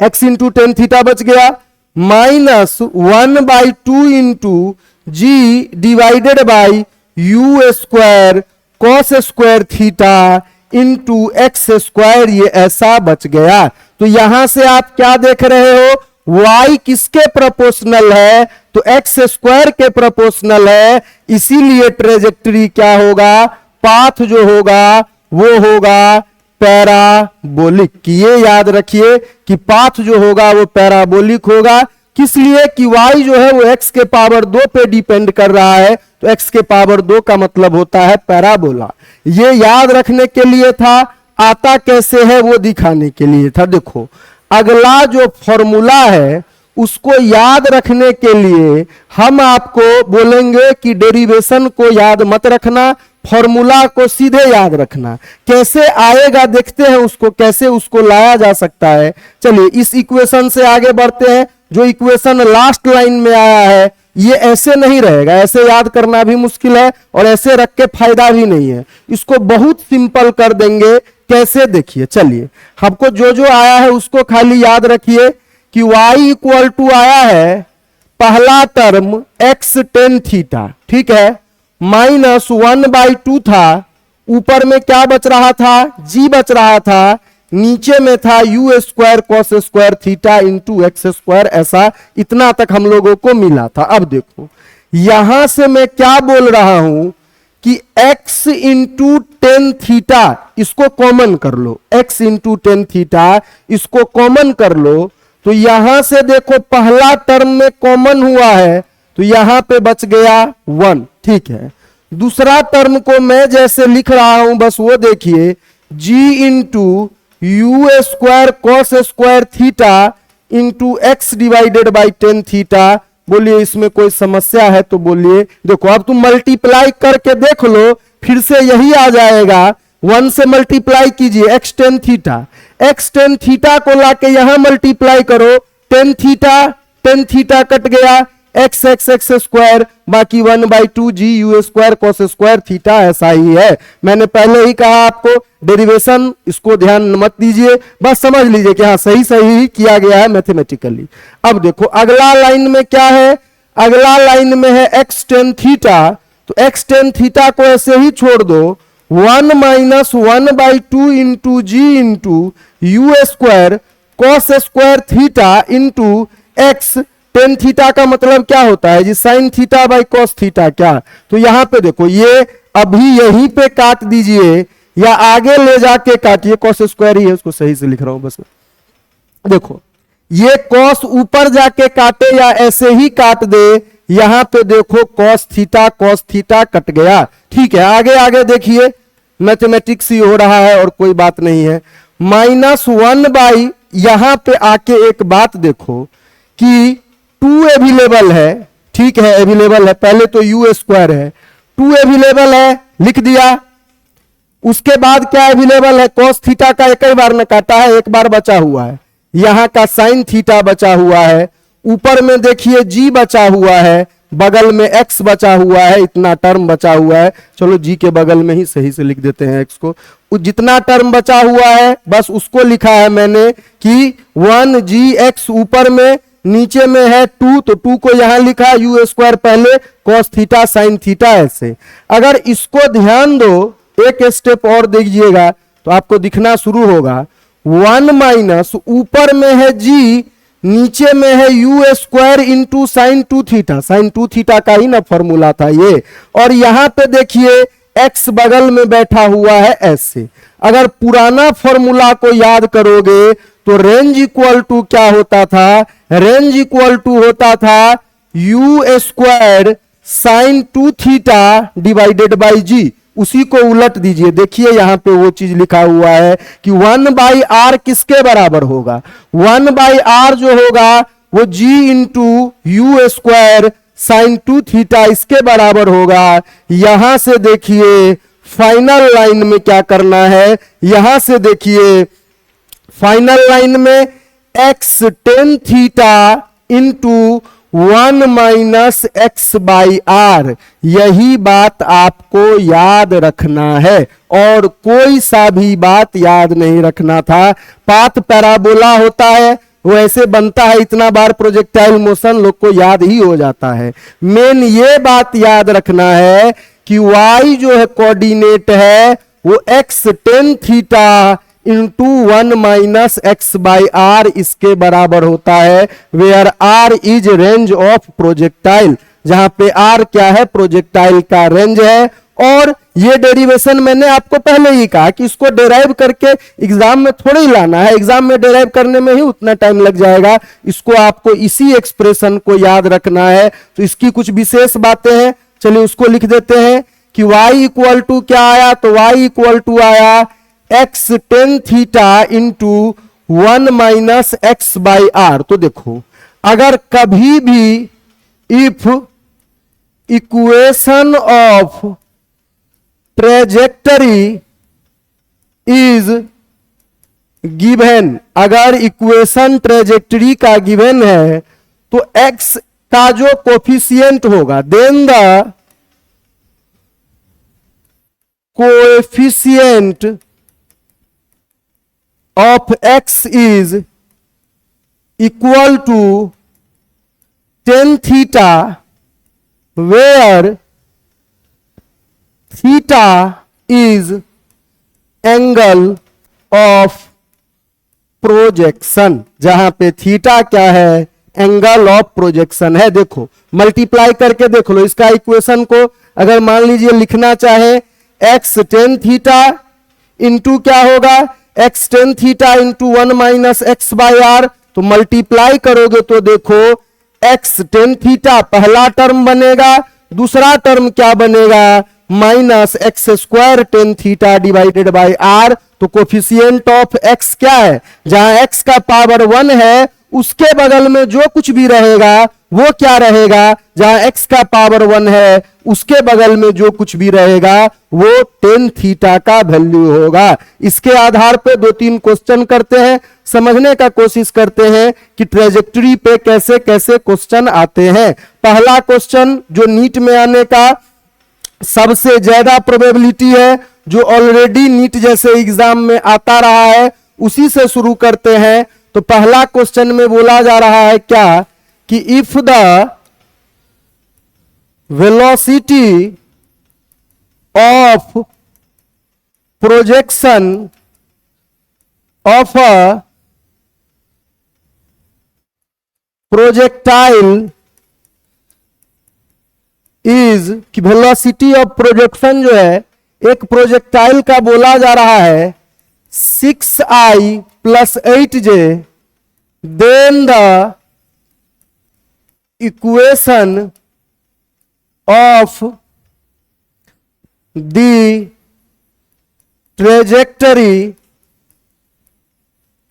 x into tan theta बच गया, minus 1/2 into g divided by u square cos square theta into x square, ये ऐसा बच गया। तो यहां से आप क्या देख रहे हो, y किसके प्रोपोर्शनल है, तो एक्स स्क्वायर के प्रोपोर्शनल है, इसीलिए ट्रेजेक्टरी क्या होगा, पाथ जो होगा वो होगा पैराबोलिक। ये याद रखिए कि पाथ जो होगा वो पैराबोलिक होगा। किस लिए कि y जो है वो x के पावर 2 पे डिपेंड कर रहा है, तो x के पावर 2 का मतलब होता है पैराबोला। ये याद रखने के लिए था, आता कैसे है वो दिखाने के लिए था। देखो अगला जो फॉर्मूला है उसको याद रखने के लिए हम आपको बोलेंगे कि डेरिवेशन को याद मत रखना, फॉर्मूला को सीधे याद रखना। कैसे आएगा देखते हैं उसको, कैसे उसको लाया जा सकता है। चलिए इस इक्वेशन से आगे बढ़ते हैं। जो इक्वेशन लास्ट लाइन में आया है ये ऐसे नहीं रहेगा, ऐसे याद करना भी मुश्किल है और ऐसे रख के फायदा भी नहीं है। इसको बहुत सिंपल कर देंगे। कैसे देखिए, चलिए हमको जो जो आया है उसको खाली याद रखिए कि y इक्वल टू आया है पहला टर्म x टेन थीटा, ठीक है, माइनस 1/2 था, ऊपर में क्या बच रहा था, g बच रहा था, नीचे में था u square cos square theta into x square, ऐसा इतना तक हम लोगों को मिला था। अब देखो यहां से मैं क्या बोल रहा हूं कि x इंटू टेन थीटा, इसको कॉमन कर लो, x इंटू टेन थीटा इसको कॉमन कर लो। तो यहां से देखो पहला टर्म में कॉमन हुआ है तो यहां पे बच गया 1, ठीक है। दूसरा टर्म को मैं जैसे लिख रहा हूं बस वो देखिए, g into u square cos square theta into x divided by tan theta. बोलिए इसमें कोई समस्या है तो बोलिए। देखो अब तुम मल्टीप्लाई करके देख लो, फिर से यही आ जाएगा, 1 से मल्टीप्लाई कीजिए x tan theta, x tan theta को लाके यहां मल्टीप्लाई करो, टेन थीटा कट गया, एक्स एक्स एक्स स्क्वायर, बाकी 1/2 g u square cos square theta, ऐसा ही है। मैंने पहले ही कहा आपको डेरिवेशन इसको ध्यान मत दीजिए, बस समझ लीजिए कि हाँ सही ही किया गया है मैथमेटिकली। अब देखो अगला लाइन में क्या है, अगला लाइन में है एक्स टेन थीटा, तो एक्स टेन थीटा को ऐसे ही छोड़ दो, 1 minus 1/2 into g into u square cos square theta into x. Tan theta का मतलब क्या होता है जी, sine theta by cos theta. क्या, तो यहां पे देखो ये अभी यहीं पे काट दीजिए या आगे ले जाके काटिए, कॉस स्क्वायर ही है उसको सही से लिख रहा हूं बस। देखो ये कॉस ऊपर जाके काटे या ऐसे ही काट दे, यहां पे देखो कॉस थीटा कट गया, ठीक है। आगे आगे देखिए मैथमेटिक्स ही हो रहा है और कोई बात नहीं है। -1 यहां पे आके एक बात देखो कि 2 अवेलेबल है, ठीक है, अवेलेबल है, पहले तो यू स्क्वायर है, 2 अवेलेबल है लिख दिया। उसके बाद क्या अवेलेबल है, कॉस थीटा का एक ही बार न काटा है, एक बार बचा हुआ है, यहां का साइन थीटा बचा हुआ है, ऊपर में देखिए जी बचा हुआ है, बगल में एक्स बचा हुआ है, इतना टर्म बचा हुआ है। चलो जी के बगल में ही सही से लिख देते हैं एक्स को। जितना टर्म बचा हुआ है बस उसको लिखा है मैंने कि 1gx ऊपर में, नीचे में है 2, तो 2 को यहां लिखा, यू स्क्वायर पहले, कॉस थीटा साइन थीटा, ऐसे। अगर इसको ध्यान दो, एक स्टेप और दीजिएगा तो आपको दिखना शुरू होगा, 1 माइनस ऊपर में है जी, नीचे में है u square into sine 2 theta, sine 2 theta का ही ना फॉर्मूला था ये, और यहां पे देखिए एक्स बगल में बैठा हुआ है ऐसे। अगर पुराना फॉर्मूला को याद करोगे तो रेंज इक्वल टू क्या होता था, रेंज इक्वल टू होता था u square sine 2 theta divided by g. उसी को उलट दीजिए, देखिए यहां पे वो चीज लिखा हुआ है कि 1/r किसके बराबर होगा, 1/r जो होगा वो g into u square sine 2 theta इसके बराबर होगा। यहां से देखिए फाइनल लाइन में क्या करना है, यहां से देखिए फाइनल लाइन में x tan theta into 1 minus x by r, यही बात आपको याद रखना है और कोई सा भी बात याद नहीं रखना था। पाथ पैराबोला होता है, वो ऐसे बनता है, इतना बार प्रोजेक्टाइल मोशन लोग को याद ही हो जाता है। मेन ये बात याद रखना है कि y जो है कोऑर्डिनेट है वो x tan theta into 1 minus x by r इसके बराबर होता है, where r is range of projectile, जहां पे r क्या है, प्रोजेक्टाइल का रेंज है। और ये डेरिवेशन मैंने आपको पहले ही कहा कि इसको डेराइव करके एग्जाम में थोड़ा ही लाना है, एग्जाम में डेराइव करने में ही उतना टाइम लग जाएगा, इसको आपको इसी एक्सप्रेशन को याद रखना है। तो इसकी कुछ विशेष बातें हैं, चलिए उसको लिख देते हैं कि y इक्वल टू क्या आया, तो y इक्वल टू आया x tan theta into 1 minus x by r. तो देखो अगर कभी भी if equation of trajectory is given, अगर इक्वेशन ट्रेजेक्टरी का गिवन है तो x का जो कोफिशिएंट होगा, then the coefficient of x is equal to tan theta, where theta is angle of projection, जहां पे थीटा क्या है, एंगल ऑफ प्रोजेक्शन है। देखो मल्टीप्लाई करके देख लो इसका इक्वेशन को, अगर मान लीजिए लिखना चाहे x tan थीटा इंटू क्या होगा, x tan theta into 1 minus x by r, तो मल्टीप्लाई करोगे तो देखो x tan थीटा पहला टर्म बनेगा, दूसरा टर्म क्या बनेगा, minus x square tan theta divided by r. तो कोफिशिएंट ऑफ x क्या है, जहां x का पावर 1 है उसके बगल में जो कुछ भी रहेगा वो क्या रहेगा, जहां x का पावर 1 है उसके बगल में जो कुछ भी रहेगा वो tan थीटा का वैल्यू होगा। इसके आधार पे 2-3 क्वेश्चन करते हैं, समझने का कोशिश करते हैं कि ट्रेजेक्टरी पे कैसे कैसे क्वेश्चन आते हैं। पहला क्वेश्चन जो नीट में आने का सबसे ज्यादा प्रोबेबिलिटी है, जो ऑलरेडी नीट जैसे एग्जाम में आता रहा है, उसी से शुरू करते हैं। तो पहला क्वेश्चन में बोला जा रहा है क्या कि if the velocity of projection of a projectile is, कि वेलोसिटी ऑफ प्रोजेक्शन जो है एक प्रोजेक्टाइल का बोला जा रहा है 6i + 8j, then the equation of the trajectory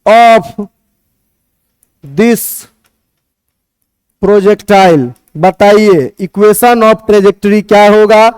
of this projectile. बताइए इक्वेशन ऑफ ट्रेजेक्टरी क्या होगा।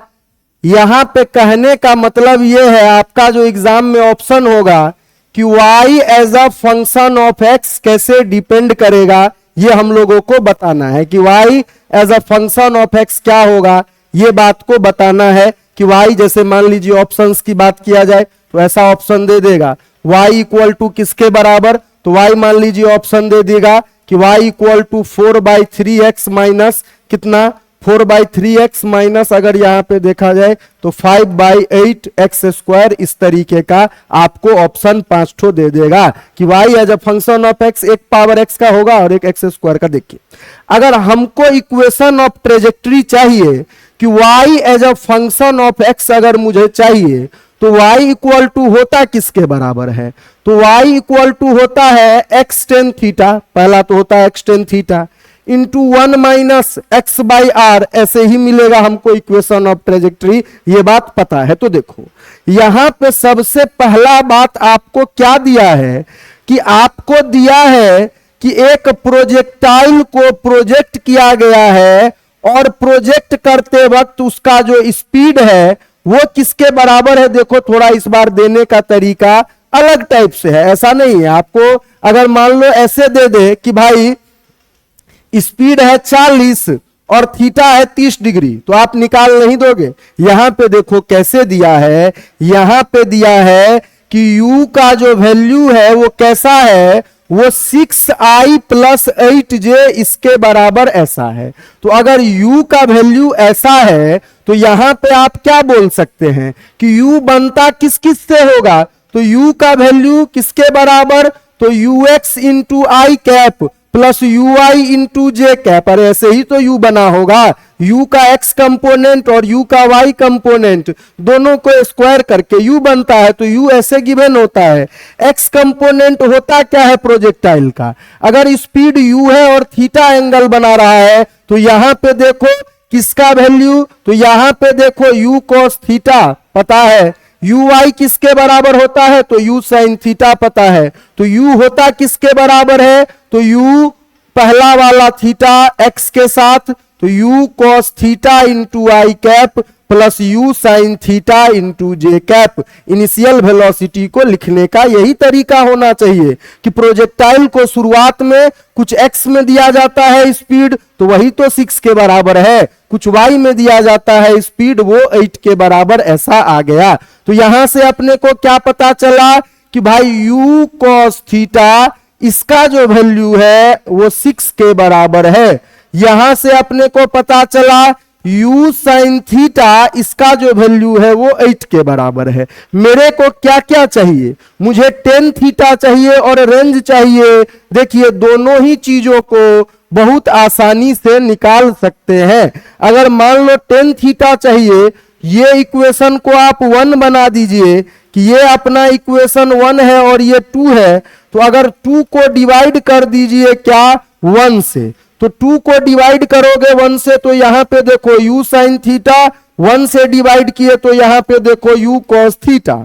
यहां पे कहने का मतलब यह है, आपका जो एग्जाम में ऑप्शन होगा कि y as a function of x कैसे डिपेंड करेगा, ये हम लोगों को बताना है कि y as a function of x क्या होगा, ये बात को बताना है कि y, जैसे मान लीजिए ऑप्शंस की बात किया जाए तो ऐसा ऑप्शन दे देगा y इक्वल टू किसके बराबर, तो y मान लीजिए ऑप्शन दे देगा कि y equal to 4/3x minus कितना, 4/3x माइनस अगर यहां पे देखा जाए तो 5/8x²। इस तरीके का आपको ऑप्शन 5 ठो दे देगा कि y as a function of x एक पावर x का होगा और एक x² का। देखिए अगर हमको इक्वेशन ऑफ ट्रेजेक्टरी चाहिए कि y as a function of x अगर मुझे चाहिए तो y इक्वल टू होता किसके बराबर है, तो y इक्वल टू होता है x tan थीटा, पहला तो होता है x tan theta into 1 minus x by r, ऐसे ही मिलेगा हमको इक्वेशन ऑफ ट्रेजेक्टरी, ये बात पता है। तो देखो यहां पे सबसे पहला बात आपको क्या दिया है कि आपको दिया है कि एक प्रोजेक्टाइल को प्रोजेक्ट किया गया है और प्रोजेक्ट करते वक्त उसका जो स्पीड है वो किसके बराबर है। देखो थोड़ा इस बार देने का तरीका अलग टाइप से है, ऐसा नहीं है। आपको अगर मान लो ऐसे दे दे कि भाई स्पीड है 40 और थीटा है 30 डिग्री, तो आप निकाल नहीं दोगे। यहां पे देखो कैसे दिया है, यहां पे दिया है कि u का जो वैल्यू है वो कैसा है, वो 6i प्लस 8j इसके बराबर ऐसा है। तो अगर u का वैल्यू ऐसा है तो यहां पे आप क्या बोल सकते हैं कि u बनता किस किस से होगा, तो u का वैल्यू किसके बराबर, तो ux into i cap plus ui into j cap. अरे ऐसे ही तो u बना होगा, u का x कंपोनेंट और u का y कंपोनेंट दोनों को स्क्वायर करके u बनता है, तो u ऐसे गिवन होता है। x कंपोनेंट होता क्या है प्रोजेक्टाइल का, अगर स्पीड u है और थीटा एंगल बना रहा है तो यहां पे देखो किसका वैल्यू, तो यहां पे देखो u cos थीटा पता है, uy किसके बराबर होता है, तो u sin थीटा पता है। तो u होता किसके बराबर है, तो u पहला वाला थीटा x के साथ, तो u cos theta into i cap plus u sin theta into j cap. Initial velocity को लिखने का यही तरीका होना चाहिए कि प्रोजेक्टाइल को शुरुआत में कुछ x में दिया जाता है स्पीड, तो वही तो 6 के बराबर है, कुछ y में दिया जाता है स्पीड, वो 8 के बराबर ऐसा आ गया। तो यहां से अपने को क्या पता चला कि भाई u cos थीटा इसका जो वैल्यू है वो 6 के बराबर है। यहां से अपने को पता चला u sin थीटा इसका जो वैल्यू है वो 8 के बराबर है। मेरे को क्या क्या चाहिए, मुझे tan थीटा चाहिए और रेंज चाहिए। देखिए दोनों ही चीजों को बहुत आसानी से निकाल सकते हैं। अगर मान लो tan थीटा चाहिए, ये इक्वेशन को आप 1 बना दीजिए कि ये अपना इक्वेशन 1 है और ये 2 है, तो अगर 2 को डिवाइड कर दीजिए क्या 1 से, तो 2 को डिवाइड करोगे 1 से तो यहां पे देखो u sin थीटा 1 से डिवाइड किए तो यहां पे देखो u cos थीटा,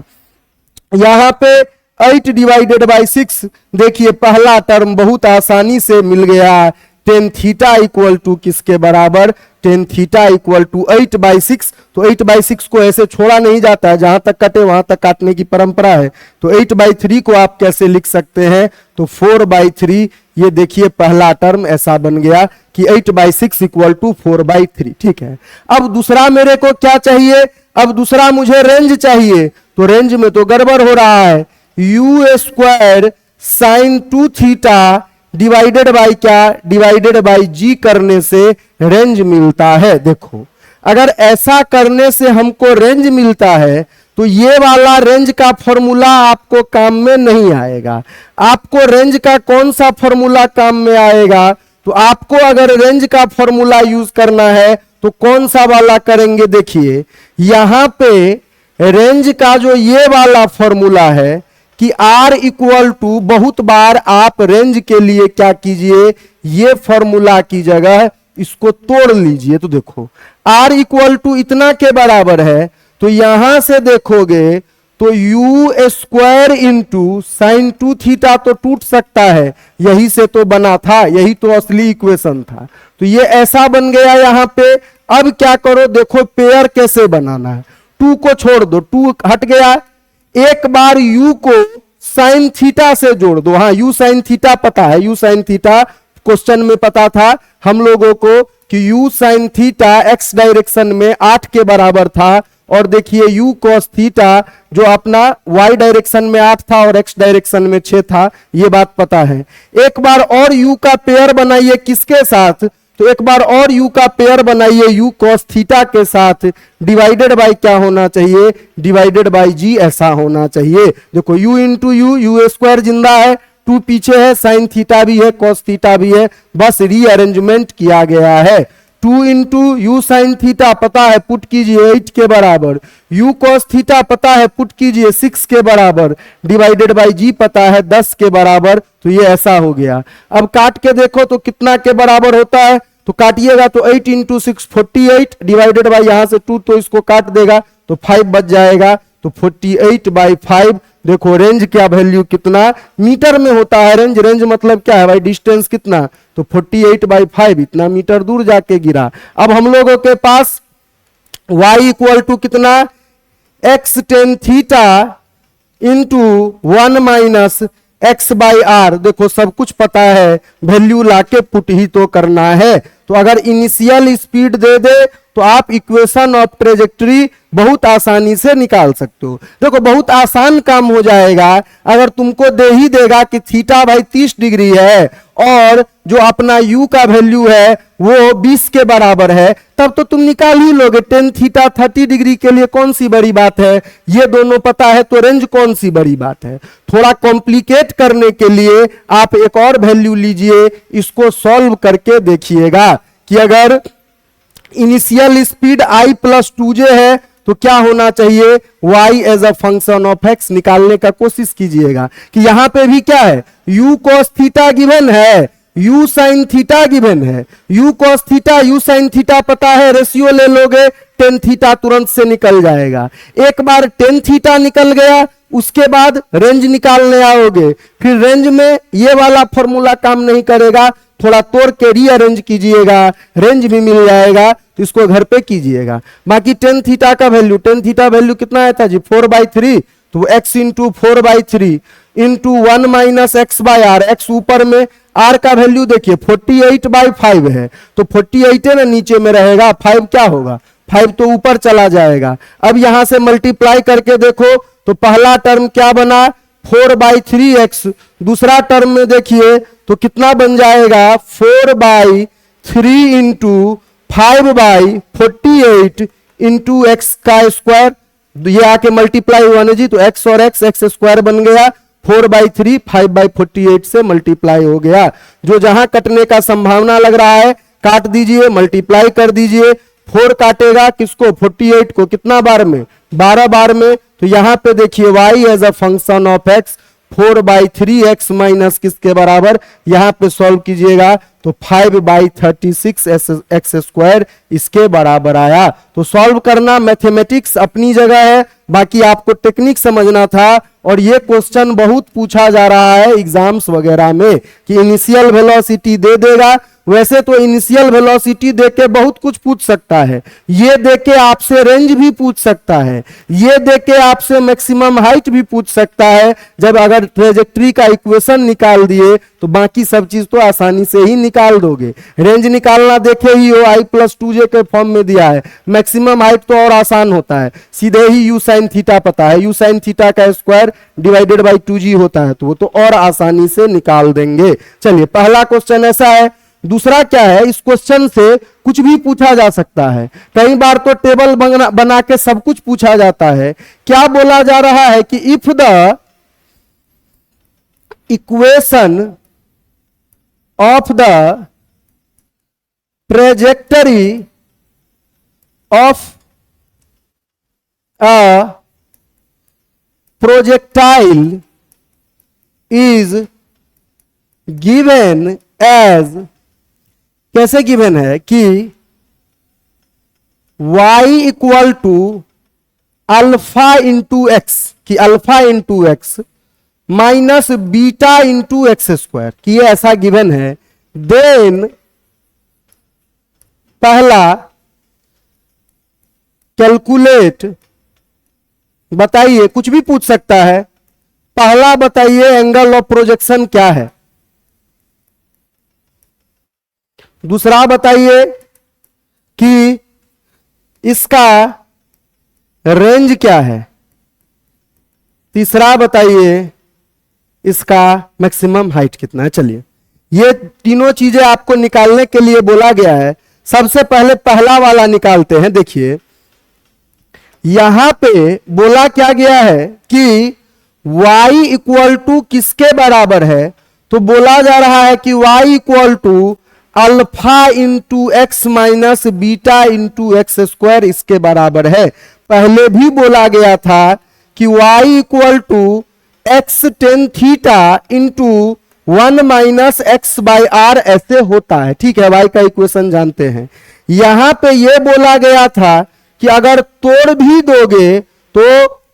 यहां पे 8 डिवाइडेड बाई 6, देखिए पहला टर्म बहुत आसानी से मिल गया। tan थीटा इक्वल टू किसके बराबर, tan थीटा इक्वल टू 8/6। तो 8/6 को ऐसे छोड़ा नहीं जाता है, जहां तक कटे वहां तक काटने की परंपरा है। तो 8/3 को आप कैसे लिख सकते हैं, तो 4/3। ये देखिए पहला टर्म ऐसा बन गया कि 8/6 इक्वल टू 4/3। ठीक है, अब दूसरा मेरे को क्या चाहिए, अब दूसरा मुझे रेंज चाहिए। तो रेंज में तो गड़बड़ हो रहा है, u square sine 2 theta divided by क्या, डिवाइडेड बाई जी करने से रेंज मिलता है। देखो अगर ऐसा करने से हमको रेंज मिलता है तो ये वाला रेंज का फॉर्मूला आपको काम में नहीं आएगा। आपको रेंज का कौन सा फॉर्मूला काम में आएगा, तो आपको अगर रेंज का फॉर्मूला यूज करना है तो कौन सा वाला करेंगे, देखिए यहां पे रेंज का जो ये वाला फॉर्मूला है कि R इक्वल टू, बहुत बार आप रेंज के लिए क्या कीजिए, ये फॉर्मूला की जगह इसको तोड़ लीजिए। तो देखो R इक्वल टू इतना के बराबर है, तो यहां से देखोगे तो u square into sine 2 theta तो टूट सकता है, यही से तो बना था, यही तो असली इक्वेशन था। तो ये ऐसा बन गया यहां पे। अब क्या करो, देखो पेयर कैसे बनाना है, 2 को छोड़ दो, 2 हट गया, एक बार u को साइन थीटा से जोड़ दो। हाँ u साइन थीटा पता है, u साइन थीटा क्वेश्चन में पता था हम लोगों को कि u sine theta x direction में 8 के बराबर था, और देखिए u cos थीटा जो अपना y डायरेक्शन में 8 था और x डायरेक्शन में 6 था, ये बात पता है। एक बार और u का पेयर बनाइए किसके साथ, तो एक बार और u का पेयर बनाइए u cos थीटा के साथ, डिवाइडेड बाय क्या होना चाहिए, डिवाइडेड बाय g ऐसा होना चाहिए। देखो u इंटू u स्क्वायर जिंदा है, 2 पीछे है, साइन थीटा भी है, cos थीटा भी है, बस रीअरेंजमेंट किया गया है। 2 इंटू यू साइन थीटा पता है, पुट कीजिए 8 के बराबर, u cos थीटा पता है, पुट कीजिए 6 के बराबर, डिवाइडेड बाय g पता है 10 के बराबर। तो ये ऐसा हो गया। अब काट के देखो तो कितना के बराबर होता है, तो काटिएगा तो 8 इंटू 6 48, डिवाइडेड बाय यहां से 2 तो इसको काट देगा तो 5 बच जाएगा, तो 48/5। देखो रेंज क्या वैल्यू कितना मीटर में होता है, रेंज रेंज मतलब क्या है भाई, डिस्टेंस कितना, तो 48/5 इतना मीटर दूर जाके गिरा। अब हम लोगों के पास y इक्वल टू कितना, x tan theta into 1 minus x by r, देखो सब कुछ पता है, वैल्यू लाके पुट ही तो करना है। तो अगर इनिशियल स्पीड दे दे तो आप इक्वेशन ऑफ ट्रेजेक्टरी बहुत आसानी से निकाल सकते हो। देखो बहुत आसान काम हो जाएगा, अगर तुमको दे ही देगा कि थीटा भाई 30 डिग्री है और जो अपना u का वैल्यू है वो 20 के बराबर है, तब तो तुम निकाल ही लोगे। टेन थीटा 30 डिग्री के लिए कौन सी बड़ी बात है, ये दोनों पता है तो रेंज कौन सी बड़ी बात है। थोड़ा कॉम्प्लिकेट करने के लिए आप एक और वैल्यू लीजिए, इसको सॉल्व करके देखिएगा कि अगर initial speed i plus 2j है तो क्या होना चाहिए, y as a function of x निकालने का कोशिश कीजिएगा कि यहां पे भी क्या है, u cos थीटा गिवन है, u sin थीटा गिवन है, u cos theta u sin theta पता है, रेशियो ले लोगे टेन थीटा तुरंत से निकल जाएगा। एक बार टेन थीटा निकल गया उसके बाद रेंज निकालने आओगे, फिर रेंज में ये वाला फॉर्मूला काम नहीं करेगा, थोड़ा तोड़ के रीअरेंज कीजिएगा, रेंज भी मिल जाएगा, तो इसको घर पे कीजिएगा। बाकी टेन थीटा का वैल्यू, टेन थीटा वैल्यू कितना आया था जी 4/3, तो x into 4/3 into 1 minus x by r, x ऊपर में, r का वैल्यू देखिए 48/5 है, तो 48 है ना नीचे में रहेगा, 5 क्या होगा, 5 तो ऊपर चला जाएगा। अब यहां से मल्टीप्लाई करके देखो तो पहला टर्म क्या बना 4/3x, दूसरा टर्म में देखिए तो कितना बन जाएगा 4/3 इंटू 5/48 इंटू एक्स का स्क्वायर, ये आके मल्टीप्लाई हुआ ना जी, तो x और x स्क्वायर बन गया, 4/3 5/48 से मल्टीप्लाई हो गया। जो जहां कटने का संभावना लग रहा है काट दीजिए, मल्टीप्लाई कर दीजिए। 4 काटेगा किसको, 48 को, कितना बार में, 12 बार में। तो यहां पे देखिए y as a function of x 4/3x minus किसके बराबर, यहां पे सॉल्व कीजिएगा तो 5/36 एक्स स्क्वायर इसके बराबर आया। तो सॉल्व करना मैथमेटिक्स अपनी जगह है, बाकी आपको टेक्निक समझना था। और ये क्वेश्चन बहुत पूछा जा रहा है एग्जाम्स वगैरह में कि इनिशियल वेलोसिटी दे देगा, वैसे तो इनिशियल वेलोसिटी देके बहुत कुछ पूछ सकता है, ये देके आपसे रेंज भी पूछ सकता है, ये देके आपसे मैक्सिमम हाइट भी पूछ सकता है। जब अगर ट्रेजेक्ट्री का इक्वेशन निकाल दिए तो बाकी सब चीज तो आसानी से ही निकाल दोगे। रेंज निकालना देखे ही हो, i प्लस 2j के फॉर्म में दिया है, मैक्सिमम हाइट तो और आसान होता है, सीधे ही u sin थीटा पता है, u sin थीटा का स्क्वायर डिवाइडेड बाई 2g होता है, तो वो तो और आसानी से निकाल देंगे। चलिए पहला क्वेश्चन ऐसा है। दूसरा क्या है, इस क्वेश्चन से कुछ भी पूछा जा सकता है, कई बार तो टेबल बना के सब कुछ पूछा जाता है। क्या बोला जा रहा है कि if the equation of the trajectory of a projectile is given as, कैसे गिवन है कि y equal to alpha into x, कि alpha into x minus beta into x square, कि ये ऐसा गिवन है। देन पहला कैलकुलेट, बताइए, कुछ भी पूछ सकता है, पहला बताइए एंगल ऑफ प्रोजेक्शन क्या है, दूसरा बताइए कि इसका रेंज क्या है, तीसरा बताइए इसका मैक्सिमम हाइट कितना है। चलिए ये तीनों चीजें आपको निकालने के लिए बोला गया है। सबसे पहले पहला वाला निकालते हैं। देखिए यहां पे बोला क्या गया है कि y इक्वल टू किसके बराबर है, तो बोला जा रहा है कि y equal to alpha into x minus beta into x square इसके बराबर है। पहले भी बोला गया था कि y equal to x tan theta into 1 minus x by r ऐसे होता है, ठीक है, y का इक्वेशन जानते हैं। यहां पे ये बोला गया था कि अगर तोड़ भी दोगे तो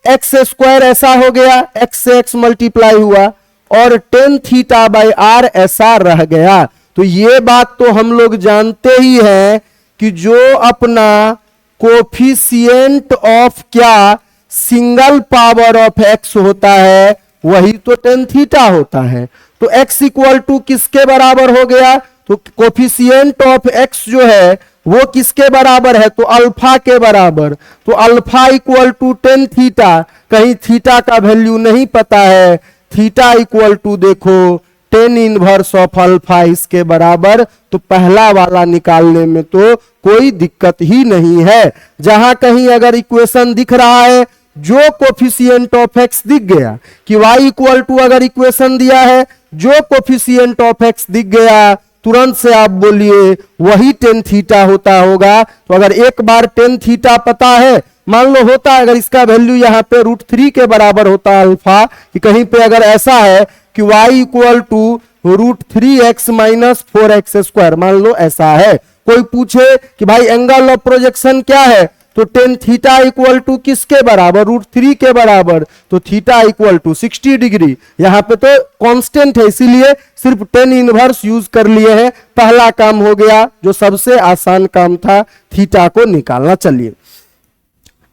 एक्स स्क्वायर ऐसा हो गया, एक्स से एक्स मल्टीप्लाई हुआ और टेन थीटा बाई आर ऐसा रह गया। तो ये बात तो हम लोग जानते ही हैं कि जो अपना कोफिशिएंट ऑफ क्या सिंगल पावर ऑफ एक्स होता है वही तो टेन थीटा होता है। तो x इक्वल टू किसके बराबर हो गया, तो कोफिशिएंट ऑफ x जो है वो किसके बराबर है, तो अल्फा के बराबर। तो alpha equal to tan theta, कहीं थीटा का वैल्यू नहीं पता है, थीटा इक्वल टू देखो टेन इनवर्स ऑफ अल्फा इसके बराबर। तो पहला वाला निकालने में तो कोई दिक्कत ही नहीं है। जहां कहीं अगर इक्वेशन दिख रहा है, जो कोफिशिएंट ऑफ एक्स दिख गया कि y इक्वल टू अगर इक्वेशन दिया है, जो कोफिशिएंट ऑफ एक्स दिख गया, तुरंत से आप बोलिए वही टेन थीटा होता होगा। तो अगर एक बार टेन थीटा पता है, मान लो होता अगर इसका वैल्यू यहाँ पे √3 के बराबर होता अल्फा, कि कहीं पे अगर ऐसा है कि y equal to √3x minus 4x², मान लो ऐसा है। कोई पूछे कि भाई एंगल ऑफ प्रोजेक्शन क्या है, तो टेन थीटा इक्वल टू किसके बराबर, √3 के बराबर। तो थीटा इक्वल टू 60 डिग्री। यहाँ पे तो कांस्टेंट है, इसीलिए सिर्फ टेन इनवर्स यूज कर लिए हैं। पहला काम हो गया, जो सबसे आसान काम था थीटा को निकालना। चलिए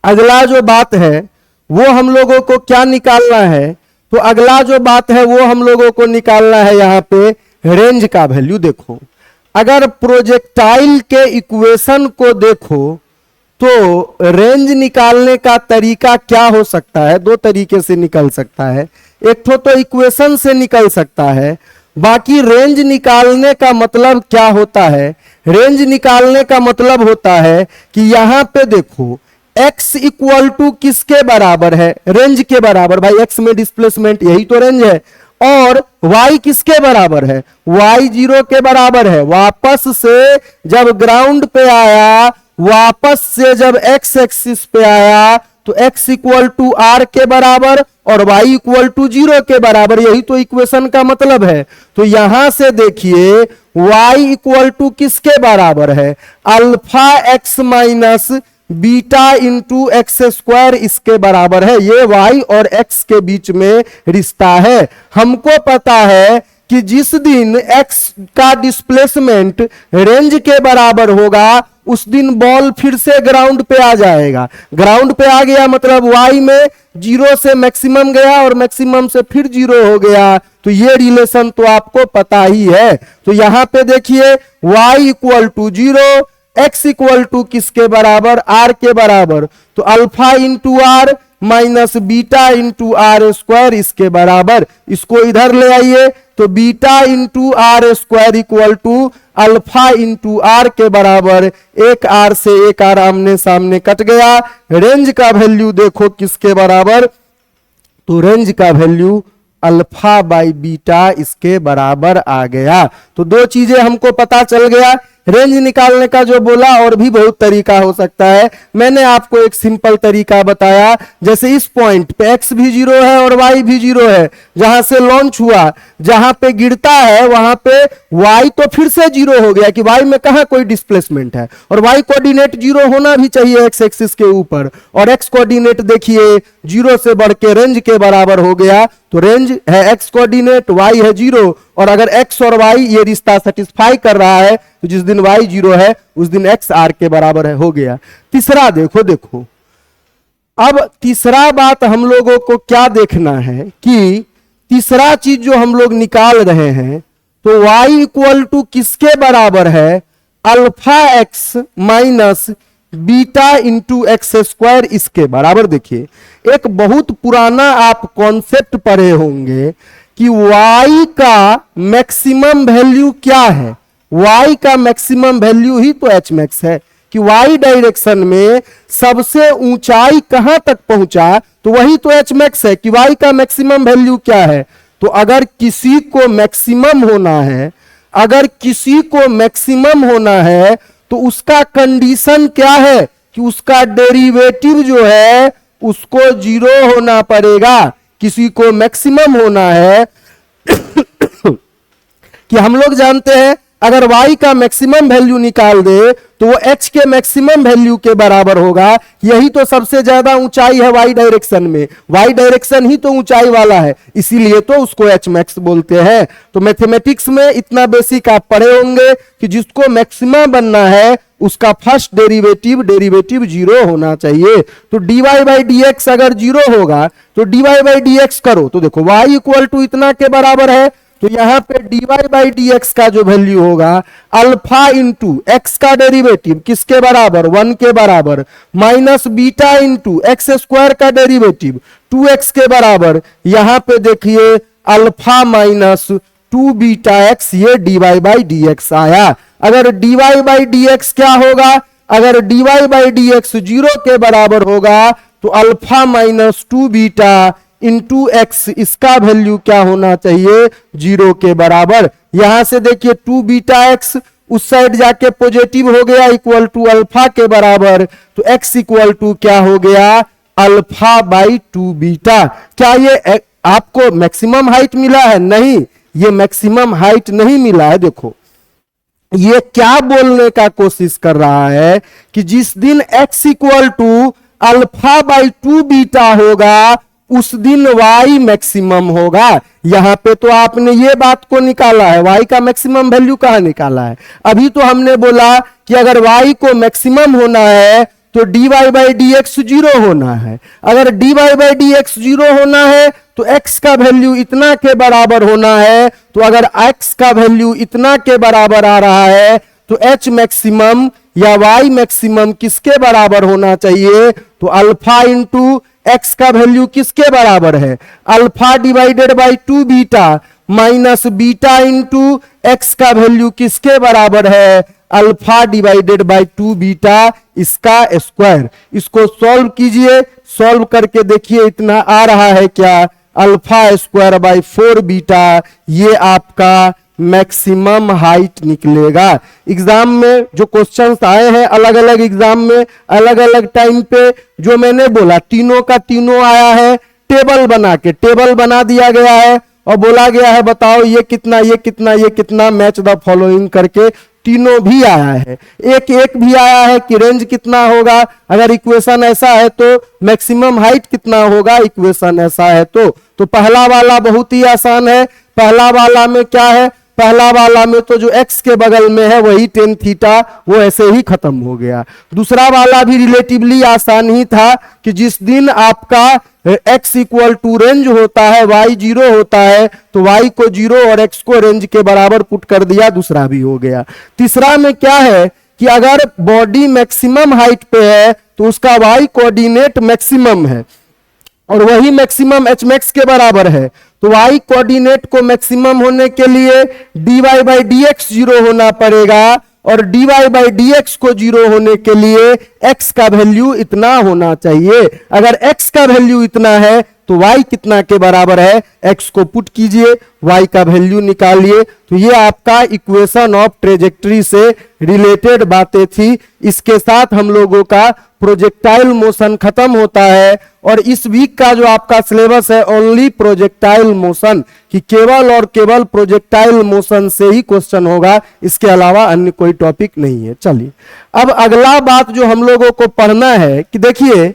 अगला जो बात है वो हम लोगों को क्या निकालना है, तो अगला जो बात है वो हम लोगों को निकालना है यहाँ पे रेंज का वैल्यू। देखो अगर प्रोजेक्टाइल के इक्वेशन को देखो तो रेंज निकालने का तरीका क्या हो सकता है, दो तरीके से निकल सकता है। एक तो इक्वेशन से निकल सकता है, बाकी रेंज निकालने का मतलब क्या होता है, रेंज निकालने का मतलब होता है कि यहां पे देखो x इक्वल टू किसके बराबर है, रेंज के बराबर। भाई x में डिस्प्लेसमेंट यही तो रेंज है, और y किसके बराबर है, y 0 के बराबर है। वापस से जब ग्राउंड पे आया, वापस से जब x एक्सिस पे आया, तो x इक्वल टू r के बराबर और y इक्वल टू 0 के बराबर, यही तो इक्वेशन का मतलब है। तो यहां से देखिए y इक्वल टू किसके बराबर है, alpha x minus beta into x², इसके बराबर है। ये y और x के बीच में रिश्ता है। हमको पता है कि जिस दिन x का डिस्प्लेसमेंट रेंज के बराबर होगा, उस दिन बॉल फिर से ग्राउंड पे आ जाएगा। ग्राउंड पे आ गया मतलब y में 0 से मैक्सिमम गया और मैक्सिमम से फिर 0 हो गया। तो ये रिलेशन तो आपको पता ही है। तो यहां पे देखिए y equal to 0, x equal to किसके बराबर, r के बराबर। तो alpha into r minus beta into r², इसके बराबर। इसको इधर ले आइए, तो beta into r² equal to alpha into r के बराबर। एक r से एक r आमने सामने कट गया। रेंज का वैल्यू देखो किसके बराबर, तो रेंज का वैल्यू अल्फा बाई बीटा इसके बराबर आ गया। तो दो चीजें हमको पता चल गया। रेंज निकालने का जो बोला और भी बहुत तरीका हो सकता है, मैंने आपको एक सिंपल तरीका बताया। जैसे इस पॉइंट पे x भी 0 है और y भी 0 है, जहां से लॉन्च हुआ, जहां पे गिरता है वहां पे y तो फिर से 0 हो गया कि y में कहां कोई डिस्प्लेसमेंट है, और y कोऑर्डिनेट 0 होना भी चाहिए x एक्सिस के ऊपर, और x कोऑर्डिनेट देखिए 0 से बढ़ के रेंज के बराबर हो गया। तो रेंज है x कोऑर्डिनेट, y है 0, और अगर x और y ये रिश्ता सेटिस्फाई कर रहा है, तो जिस दिन y 0 है उस दिन x r के बराबर है, हो गया। तीसरा देखो अब तीसरा बात हम लोगों को क्या देखना है कि तीसरा चीज जो हम लोग निकाल रहे हैं, तो y इक्वल टू किसके बराबर है, alpha x minus beta into x², इसके बराबर। देखिए एक बहुत पुराना आप कॉन्सेप्ट पढ़े होंगे कि y का मैक्सिमम वैल्यू क्या है, y का मैक्सिमम वैल्यू ही तो h मैक्स है, कि y डायरेक्शन में सबसे ऊंचाई कहां तक पहुंचा, तो वही तो h मैक्स है कि y का मैक्सिमम वैल्यू क्या है। तो अगर किसी को मैक्सिमम होना है, अगर किसी को मैक्सिमम होना है, तो उसका कंडीशन क्या है कि उसका डेरिवेटिव जो है उसको 0 होना पड़ेगा। किसी को मैक्सिमम होना है कि हम लोग जानते हैं अगर y का मैक्सिमम वैल्यू निकाल दे तो वो h के मैक्सिमम वैल्यू के बराबर होगा। यही तो सबसे ज्यादा ऊंचाई है y डायरेक्शन में, y डायरेक्शन ही तो ऊंचाई वाला है, इसीलिए तो उसको h मैक्स बोलते हैं। तो मैथमेटिक्स में इतना बेसिक आप पढ़े होंगे कि जिसको मैक्सिमम बनना है उसका फर्स्ट डेरिवेटिव जीरो होना चाहिए। तो dy बाई डी एक्स अगर जीरो होगा तो dy बाई डी एक्स करो तो देखो y इक्वल टू इतना के बराबर है, तो यहां पे dy बाई डी एक्स का जो वैल्यू होगा अल्फा इंटू एक्स का डेरिवेटिव किसके बराबर 1 के बराबर, minus beta into x square का डेरिवेटिव 2x के बराबर, यहां पे देखिए अल्फा माइनस 2 बीटा एक्स, ये dy बाई डी एक्स आया। अगर dy बाई डी एक्स क्या होगा, अगर dy by D x zero के बराबर होगा तो alpha minus 2 beta into x, इसका वैल्यू क्या होना चाहिए, जीरो के बराबर। यहां से देखिए 2 बीटा एक्स उस साइड जाके पॉजिटिव हो गया इक्वल टू अल्फा के बराबर, तो x इक्वल टू क्या हो गया, अल्फा बाई 2 बीटा। क्या ये आपको मैक्सिमम हाइट मिला है? नहीं, ये मैक्सिमम हाइट नहीं मिला है। देखो ये क्या बोलने का कोशिश कर रहा है कि जिस दिन x equal to alpha by 2 beta होगा उस दिन y मैक्सिमम होगा। यहां पे तो आपने ये बात को निकाला है, y का मैक्सिमम वैल्यू कहां निकाला है? अभी तो हमने बोला कि अगर y को मैक्सिमम होना है तो dy by D x zero होना है। अगर dy by D x zero होना है तो x का वैल्यू इतना के बराबर होना है। तो अगर x का वैल्यू इतना के बराबर आ रहा है तो h मैक्सिमम या y मैक्सिमम किसके बराबर होना चाहिए, तो अल्फा इंटू x का वैल्यू किसके बराबर है, alpha divided by 2 beta minus beta into x का वैल्यू किसके बराबर है, अल्फा डिवाइडेड बाई 2 बीटा इसका स्क्वायर। इसको सॉल्व कीजिए, सॉल्व करके देखिए इतना आ रहा है क्या, अल्फा स्क्वायर बाई 4 बीटा, ये आपका मैक्सिमम हाइट निकलेगा। एग्जाम में जो क्वेश्चंस आए हैं अलग अलग एग्जाम में अलग अलग टाइम पे, जो मैंने बोला तीनों का तीनों आया है, टेबल बना के टेबल बना दिया गया है और बोला गया है बताओ ये कितना ये कितना ये कितना, मैच द फॉलोइंग करके तीनों भी आया है। एक एक भी आया है कि रेंज कितना होगा, अगर इक्वेशन ऐसा है तो मैक्सिमम हाइट कितना होगा, इक्वेशन ऐसा है तो पहला वाला बहुत ही आसान है। पहला वाला में क्या है, पहला वाला में तो जो x के बगल में है वही टेन थीटा, वो ऐसे ही खत्म हो गया। दूसरा वाला भी रिलेटिवली आसान ही था कि जिस दिन आपका x इक्वल टू रेंज होता है, y जीरो होता है, तो y को जीरो और x को रेंज के बराबर पुट कर दिया, दूसरा भी हो गया। तीसरा में क्या है कि अगर बॉडी मैक्सिमम हाइट पे है तो उसका y कोऑर्डिनेट मैक्सिमम है और वही मैक्सिमम एच मैक्स के बराबर है, तो y कोऑर्डिनेट को मैक्सिमम होने के लिए dy by D x zero होना पड़ेगा और dy बाई डी एक्स को जीरो होने के लिए x का वैल्यू इतना होना चाहिए। अगर x का वैल्यू इतना है तो y कितना के बराबर है, x को पुट कीजिए, y का वैल्यू निकालिए। तो ये आपका इक्वेशन ऑफ ट्रेजेक्टरी से रिलेटेड बातें थी। इसके साथ हम लोगों का प्रोजेक्टाइल मोशन खत्म होता है और इस वीक का जो आपका सिलेबस है ओनली प्रोजेक्टाइल मोशन, कि केवल और केवल प्रोजेक्टाइल मोशन से ही क्वेश्चन होगा, इसके अलावा अन्य कोई टॉपिक नहीं है। चलिए अब अगला बात जो हम लोगों को पढ़ना है कि देखिए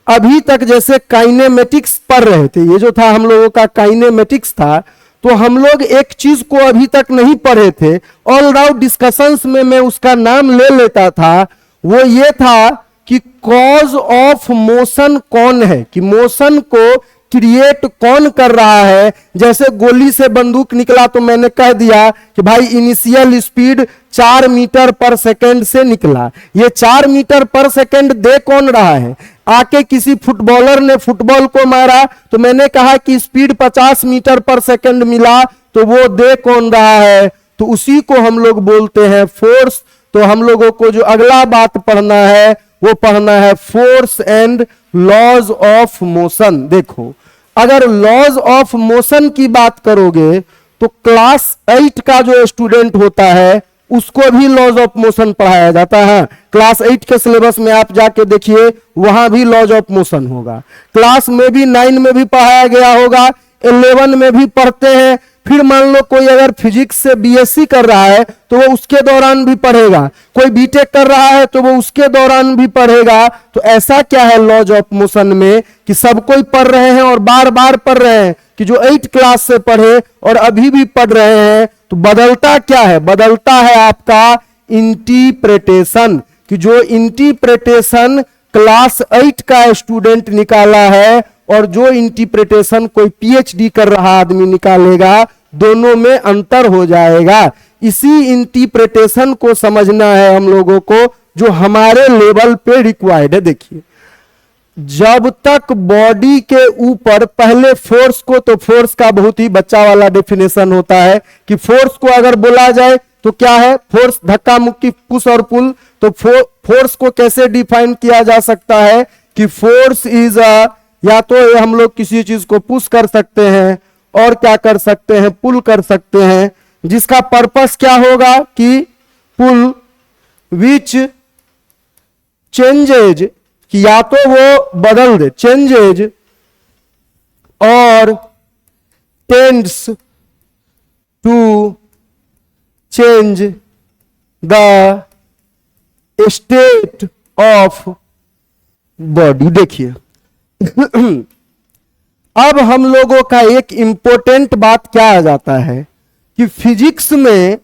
अभी तक जैसे काइनेमेटिक्स पढ़ रहे थे, ये जो था हम लोगों का काइनेमेटिक्स था, तो हम लोग एक चीज को अभी तक नहीं पढ़े थे, ऑल राउंड डिस्कशंस में मैं उसका नाम ले लेता था, वो ये था कि कॉज ऑफ मोशन कौन है, कि मोशन को क्रिएट कौन कर रहा है। जैसे गोली से बंदूक निकला तो मैंने कह दिया कि भाई इनिशियल स्पीड 4 मीटर पर सेकंड से निकला, ये 4 मीटर पर सेकंड दे कौन रहा है, आके किसी फुटबॉलर ने फुटबॉल को मारा तो मैंने कहा कि स्पीड 50 मीटर पर सेकंड मिला, तो वो दे कौन रहा है, तो उसी को हम लोग बोलते हैं फोर्स। तो हम लोगों को जो अगला बात पढ़ना है वो पढ़ना है force and laws of motion. देखो अगर लॉज ऑफ मोशन की बात करोगे तो क्लास 8 का जो स्टूडेंट होता है उसको भी लॉज ऑफ मोशन पढ़ाया जाता है। क्लास 8 के सिलेबस में आप जाके देखिए वहां भी लॉज ऑफ मोशन होगा, क्लास में भी 9 में भी पढ़ाया गया होगा, 11 में भी पढ़ते हैं। फिर मान लो कोई अगर फिजिक्स से बीएससी कर रहा है तो वो उसके दौरान भी पढ़ेगा, कोई बीटेक कर रहा है तो वो उसके दौरान भी पढ़ेगा। तो ऐसा क्या है लॉज ऑफ मोशन में कि सब कोई पढ़ रहे हैं और बार बार पढ़ रहे हैं, कि जो 8 क्लास से पढ़े और अभी भी पढ़ रहे हैं। तो बदलता क्या है, बदलता है आपका इंटरप्रिटेशन, कि जो इंटरप्रिटेशन क्लास 8 का स्टूडेंट निकाला है और जो इंटरप्रिटेशन कोई पीएचडी कर रहा आदमी निकालेगा, दोनों में अंतर हो जाएगा। इसी इंटरप्रिटेशन को समझना है हम लोगों को, जो हमारे लेवल पे रिक्वायर्ड है। देखिए, जब तक बॉडी के ऊपर पहले फोर्स को, तो फोर्स का बहुत ही बच्चा वाला डेफिनेशन होता है कि फोर्स को अगर बोला जाए तो क्या है, फोर्स धक्का मुक्की, पुश और पुल। तो फोर्स को कैसे डिफाइन किया जा सकता है कि फोर्स इज या तो हम लोग किसी चीज को पुश कर सकते हैं और क्या कर सकते हैं, पुल कर सकते हैं, जिसका पर्पस क्या होगा कि पुल विच चेंजेज, कि या तो वो बदल दे, चेंजेज और tends to change the state of body. देखिए अब हम लोगों का एक इंपॉर्टेंट बात क्या आ जाता है कि फिजिक्स में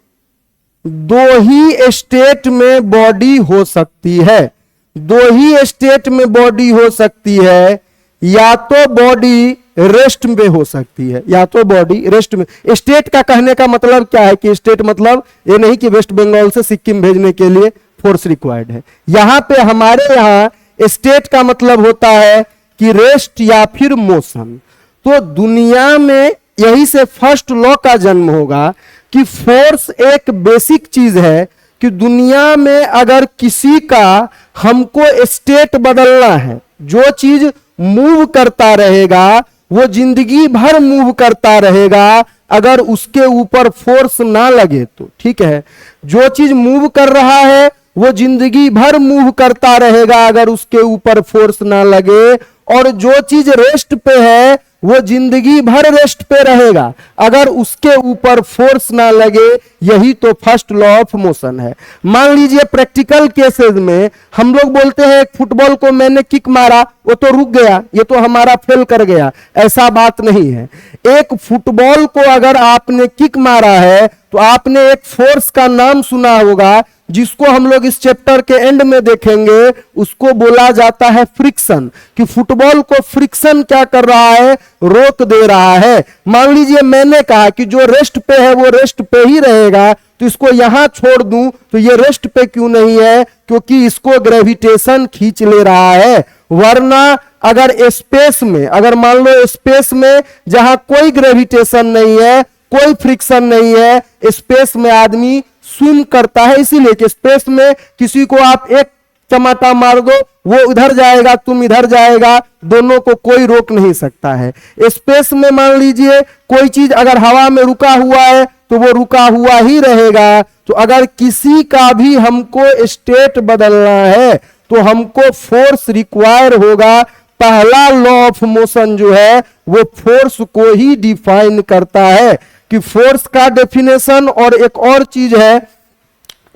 दो ही स्टेट में बॉडी हो सकती है, दो ही स्टेट में बॉडी हो सकती है। या तो बॉडी रेस्ट में हो सकती है, या तो बॉडी रेस्ट में। स्टेट का कहने का मतलब क्या है कि स्टेट मतलब ये नहीं कि वेस्ट बंगाल से सिक्किम भेजने के लिए फोर्स रिक्वायर्ड है। यहां पे हमारे यहां स्टेट का मतलब होता है कि रेस्ट या फिर मोशन। तो दुनिया में यही से फर्स्ट लॉ का जन्म होगा कि फोर्स एक बेसिक चीज है कि दुनिया में अगर किसी का हमको स्टेट बदलना है, जो चीज मूव करता रहेगा वो जिंदगी भर मूव करता रहेगा अगर उसके ऊपर फोर्स ना लगे तो, ठीक है। जो चीज मूव कर रहा है वो जिंदगी भर मूव करता रहेगा अगर उसके ऊपर फोर्स ना लगे, और जो चीज रेस्ट पे है वो जिंदगी भर रेस्ट पे रहेगा अगर उसके ऊपर फोर्स ना लगे। यही तो फर्स्ट लॉ ऑफ मोशन है। मान लीजिए प्रैक्टिकल केसेस में हम लोग बोलते हैं एक फुटबॉल को मैंने किक मारा, वो तो रुक गया, ये तो हमारा फेल कर गया, ऐसा बात नहीं है। एक फुटबॉल को अगर आपने किक मारा है तो आपने एक फोर्स का नाम सुना होगा जिसको हम लोग इस चैप्टर के एंड में देखेंगे, उसको बोला जाता है फ्रिक्शन। कि फुटबॉल को फ्रिक्शन क्या कर रहा है, रोक दे रहा है। मान लीजिए मैंने कहा कि जो रेस्ट पे है वो रेस्ट पे ही रहेगा, तो इसको यहां छोड़ दूं तो ये रेस्ट पे क्यों नहीं है, क्योंकि इसको ग्रेविटेशन खींच ले रहा है। वरना अगर स्पेस में, अगर मान लो स्पेस में जहां कोई ग्रेविटेशन नहीं है, कोई फ्रिक्शन नहीं है, स्पेस में आदमी स्विम करता है, इसीलिए कि स्पेस में किसी को आप एक चमाटा मार दो, वो उधर जाएगा, तुम इधर जाएगा, दोनों को कोई रोक नहीं सकता है। स्पेस में मान लीजिए कोई चीज अगर हवा में रुका हुआ है तो वो रुका हुआ ही रहेगा। तो अगर किसी का भी हमको स्टेट बदलना है तो हमको फोर्स रिक्वायर होगा। पहला लॉ ऑफ मोशन जो है वो फोर्स को ही डिफाइन करता है कि फोर्स का डेफिनेशन, और एक और चीज है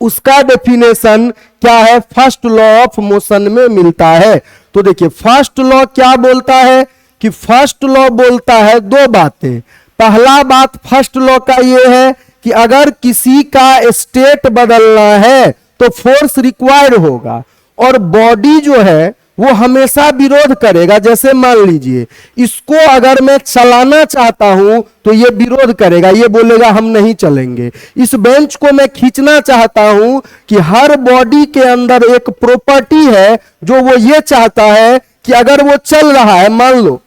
उसका डेफिनेशन क्या है, फर्स्ट लॉ ऑफ मोशन में मिलता है। तो देखिए फर्स्ट लॉ क्या बोलता है कि फर्स्ट लॉ बोलता है दो बातें। पहला बात फर्स्ट लॉ का ये है कि अगर किसी का स्टेट बदलना है तो फोर्स रिक्वायर्ड होगा, और बॉडी जो है वो हमेशा विरोध करेगा। जैसे मान लीजिए इसको अगर मैं चलाना चाहता हूं तो ये विरोध करेगा, ये बोलेगा हम नहीं चलेंगे। इस बेंच को मैं खींचना चाहता हूं कि हर बॉडी के अंदर एक प्रॉपर्टी है जो वो ये चाहता है कि अगर वो चल रहा है, मान लो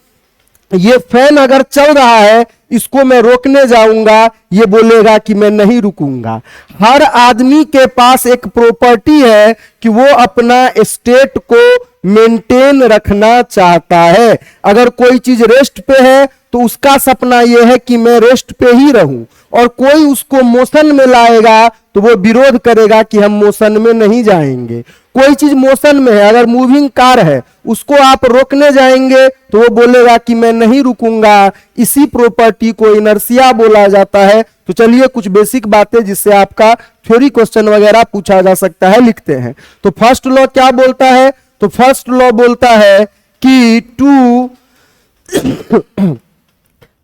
ये फैन अगर चल रहा है, इसको मैं रोकने जाऊंगा, ये बोलेगा कि मैं नहीं रुकूंगा। हर आदमी के पास एक प्रॉपर्टी है कि वो अपना स्टेट को मेंटेन रखना चाहता है। अगर कोई चीज रेस्ट पे है तो उसका सपना यह है कि मैं रेस्ट पे ही रहूं, और कोई उसको मोशन में लाएगा तो वो विरोध करेगा कि हम मोशन में नहीं जाएंगे। कोई चीज मोशन में है, अगर मूविंग कार है उसको आप रोकने जाएंगे तो वो बोलेगा कि मैं नहीं रुकूंगा। इसी प्रॉपर्टी को इनर्शिया बोला जाता है। तो चलिए कुछ बेसिक बातें जिससे आपका थ्योरी क्वेश्चन वगैरह पूछा जा सकता है लिखते हैं। तो फर्स्ट लॉ क्या बोलता है, तो फर्स्ट लॉ बोलता है कि to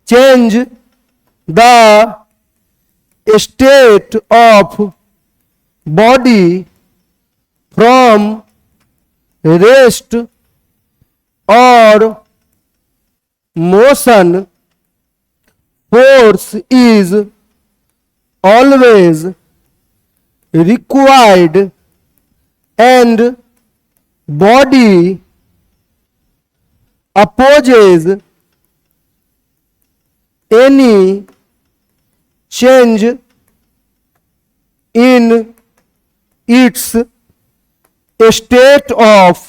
change the state of body from rest और motion, force is always required and body opposes any change in its state of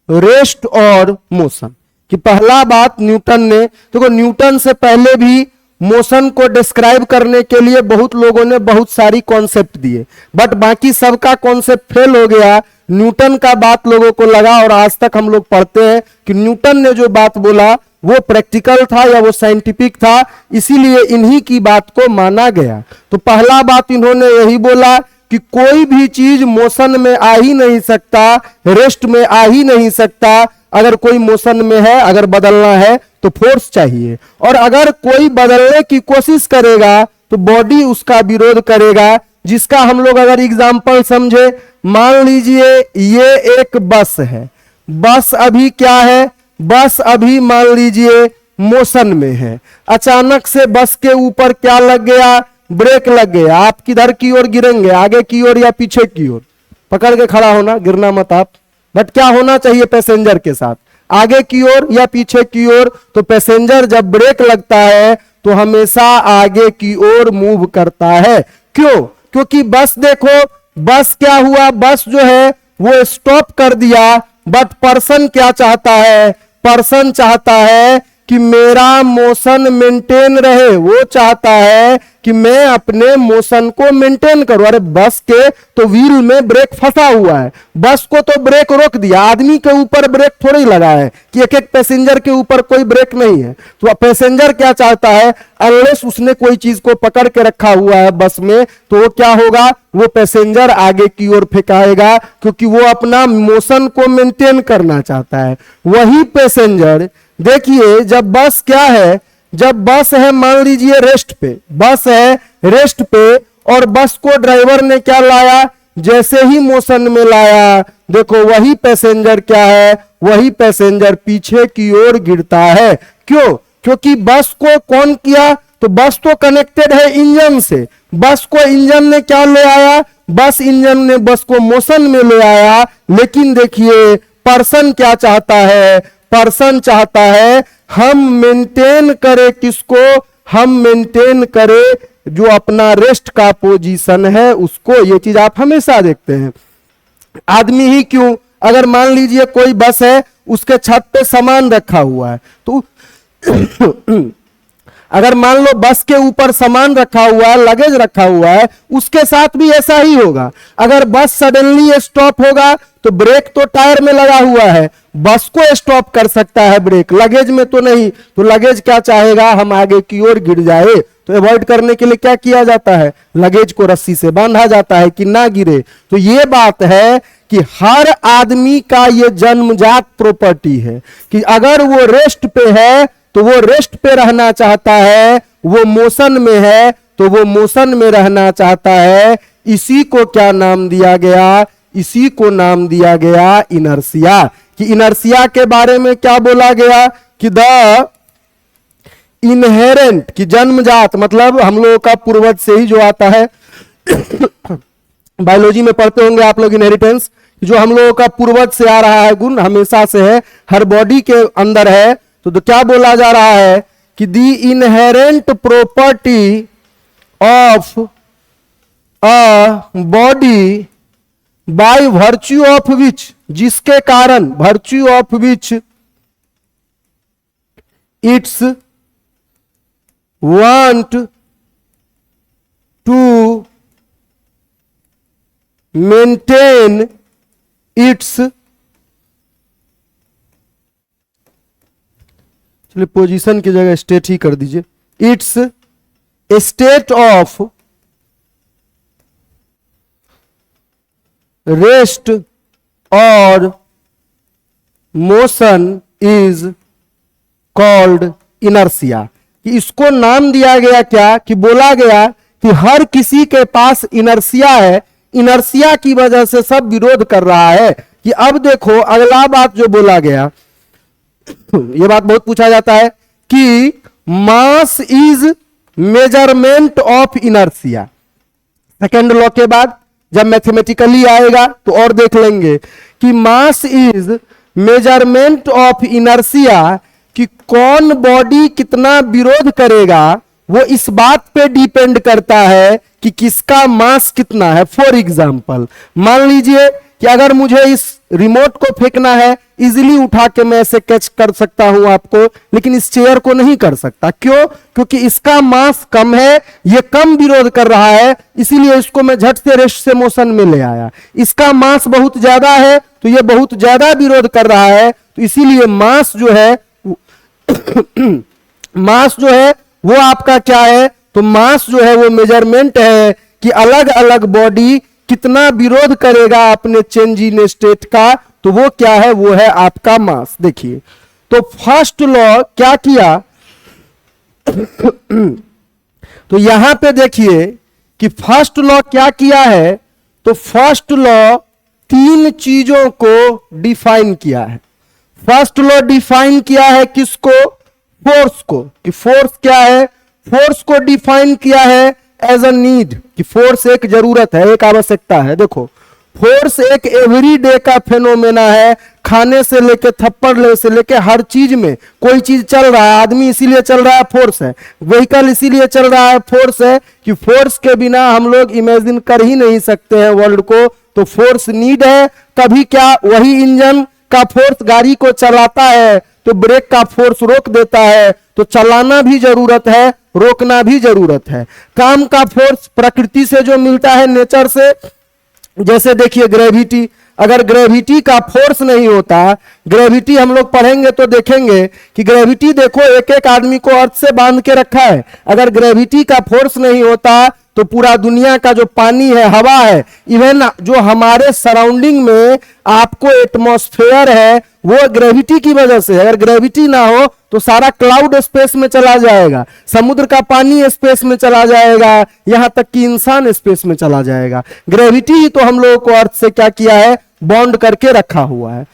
rest और मोशन। कि पहला बात न्यूटन ने, देखो न्यूटन से पहले भी मोशन को डिस्क्राइब करने के लिए बहुत लोगों ने बहुत सारी कॉन्सेप्ट दिए, बट बाकी सबका कॉन्सेप्ट फेल हो गया। न्यूटन का बात लोगों को लगा और आज तक हम लोग पढ़ते हैं कि न्यूटन ने जो बात बोला वो प्रैक्टिकल था या वो साइंटिफिक था, इसीलिए इन्हीं की बात को माना गया। तो पहला बात इन्होंने यही बोला कि कोई भी चीज मोशन में आ ही नहीं सकता, रेस्ट में आ ही नहीं सकता। अगर कोई मोशन में है, अगर बदलना है तो फोर्स चाहिए, और अगर कोई बदलने की कोशिश करेगा तो बॉडी उसका विरोध करेगा। जिसका हम लोग अगर एग्जाम्पल समझे, मान लीजिए ये एक बस है, बस अभी क्या है, बस अभी मान लीजिए मोशन में है। अचानक से बस के ऊपर क्या लग गया, ब्रेक लग गया। आप किधर की ओर गिरेंगे, आगे की ओर या पीछे की ओर? पकड़ के खड़ा होना, गिरना मत आप। बट क्या होना चाहिए पैसेंजर के साथ, आगे की ओर या पीछे की ओर? तो पैसेंजर जब ब्रेक लगता है तो हमेशा आगे की ओर मूव करता है। क्यों? क्योंकि बस देखो, बस क्या हुआ, बस जो है वो स्टॉप कर दिया, बट पर्सन क्या चाहता है, पर्सन चाहता है कि मेरा मोशन मेंटेन रहे। वो चाहता है कि मैं अपने मोशन को मेंटेन करूं। अरे बस के तो व्हील में ब्रेक फंसा हुआ है, बस को तो ब्रेक रोक दिया, आदमी के ऊपर ब्रेक थोड़ी लगा है कि एक एक पैसेंजर के ऊपर कोई ब्रेक नहीं है। तो पैसेंजर क्या चाहता है, अनलेस उसने कोई चीज को पकड़ के रखा हुआ है बस में, तो वो क्या होगा, वो पैसेंजर आगे की ओर फेंकाएगा, क्योंकि वो अपना मोशन को मेंटेन करना चाहता है। वही पैसेंजर देखिए, जब बस क्या है, जब बस है मान लीजिए रेस्ट पे, बस है रेस्ट पे, और बस को ड्राइवर ने क्या लाया, जैसे ही मोशन में लाया, देखो वही पैसेंजर क्या है, वही पैसेंजर पीछे की ओर गिरता है। क्यों? क्योंकि बस को कौन किया, तो बस तो कनेक्टेड है इंजन से, बस को इंजन ने क्या ले आया, बस इंजन ने बस को मोशन में ले आया। लेकिन देखिए पर्सन क्या चाहता है, पर्सन चाहता है हम मेंटेन करें किसको, हम मेंटेन करें जो अपना रेस्ट का पोजीशन है उसको। ये चीज आप हमेशा देखते हैं। आदमी ही क्यों, अगर मान लीजिए कोई बस है, उसके छत पे सामान रखा हुआ है, तो अगर मान लो बस के ऊपर सामान रखा हुआ है, लगेज रखा हुआ है, उसके साथ भी ऐसा ही होगा। अगर बस सडनली स्टॉप होगा तो ब्रेक तो टायर में लगा हुआ है, बस को स्टॉप कर सकता है ब्रेक, लगेज में तो नहीं। तो लगेज क्या चाहेगा, हम आगे की ओर गिर जाए। तो अवॉइड करने के लिए क्या किया जाता है, लगेज को रस्सी से बांधा जाता है कि ना गिरे। तो ये बात है कि हर आदमी का ये जन्मजात प्रॉपर्टी है कि अगर वो रेस्ट पे है तो वो रेस्ट पे रहना चाहता है, वो मोशन में है तो वो मोशन में रहना चाहता है। इसी को क्या नाम दिया गया, इसी को नाम दिया गया इनर्शिया। कि इनर्शिया के बारे में क्या बोला गया कि द इनहेरेंट, कि जन्मजात मतलब हम लोगों का पूर्वज से ही जो आता है बायोलॉजी में पढ़ते होंगे आप लोग इनहेरिटेंस, जो हम लोगों का पूर्वज से आ रहा है गुण, हमेशा से है, हर बॉडी के अंदर है। तो क्या बोला जा रहा है कि the inherent property of a body by virtue of which, जिसके कारण, virtue of which its want to maintain its, चलिए पोजीशन की जगह स्टेट ही कर दीजिए, its a state of rest और मोशन इज कॉल्ड इनर्शिया। कि इसको नाम दिया गया क्या, कि बोला गया कि हर किसी के पास इनर्शिया है। इनर्सिया की वजह से सब विरोध कर रहा है। कि अब देखो अगला बात जो बोला गया, ये बात बहुत पूछा जाता है कि mass is measurement of inertia. Second law के बाद जब मैथमेटिकली आएगा तो और देख लेंगे कि mass is measurement of inertia, कि कौन बॉडी कितना विरोध करेगा वो इस बात पे डिपेंड करता है कि किसका मास कितना है। फॉर एग्जाम्पल मान लीजिए कि अगर मुझे इस रिमोट को फेंकना है, इजीली उठा के मैं ऐसे कैच कर सकता हूं आपको, लेकिन इस चेयर को नहीं कर सकता। क्यों? क्योंकि इसका मास कम है, ये कम विरोध कर रहा है, इसीलिए इसको मैं झट से रेस्ट से मोशन में ले आया। इसका मास बहुत ज्यादा है तो ये बहुत ज्यादा विरोध कर रहा है, तो इसीलिए मास जो है मास जो है वो आपका क्या है, तो मास जो है वो मेजरमेंट है कि अलग अलग बॉडी कितना विरोध करेगा अपने चेंज इन स्टेट का, तो वो क्या है, वो है आपका मास। देखिए तो फर्स्ट लॉ क्या किया तो यहां पे देखिए कि फर्स्ट लॉ क्या किया है, तो फर्स्ट लॉ तीन चीजों को डिफाइन किया है। फर्स्ट लॉ डिफाइन किया है किसको, फोर्स को, कि फोर्स क्या है, फोर्स को डिफाइन किया है एज अ नीड, कि फोर्स एक जरूरत है, एक आवश्यकता है। देखो फोर्स एक एवरीडे का फेनोमेना है, खाने से लेके थप्पड़ से लेके हर चीज में कोई चीज चल रहा है, आदमी इसीलिए चल रहा है फोर्स है, व्हीकल इसीलिए चल रहा है फोर्स है, कि फोर्स के बिना हम लोग इमेजिन कर ही नहीं सकते हैं वर्ल्ड को, तो फोर्स नीड है। कभी क्या वही इंजन का फोर्स गाड़ी को चलाता है तो ब्रेक का फोर्स रोक देता है, तो चलाना भी जरूरत है, रोकना भी जरूरत है। काम का फोर्स प्रकृति से जो मिलता है, नेचर से, जैसे देखिए ग्रेविटी, अगर ग्रेविटी का फोर्स नहीं होता, ग्रेविटी हम लोग पढ़ेंगे तो देखेंगे कि ग्रेविटी देखो एक एक आदमी को अर्थ से बांध के रखा है। अगर ग्रेविटी का फोर्स नहीं होता तो पूरा दुनिया का जो पानी है, हवा है, इवन जो हमारे सराउंडिंग में आपको एटमॉस्फेयर है, वो ग्रेविटी की वजह से। अगर ग्रेविटी ना हो तो सारा क्लाउड स्पेस में चला जाएगा, समुद्र का पानी स्पेस में चला जाएगा, यहां तक कि इंसान स्पेस में चला जाएगा। ग्रेविटी ही तो हम लोगों को अर्थ से क्या किया है, बॉन्ड करके रखा हुआ है।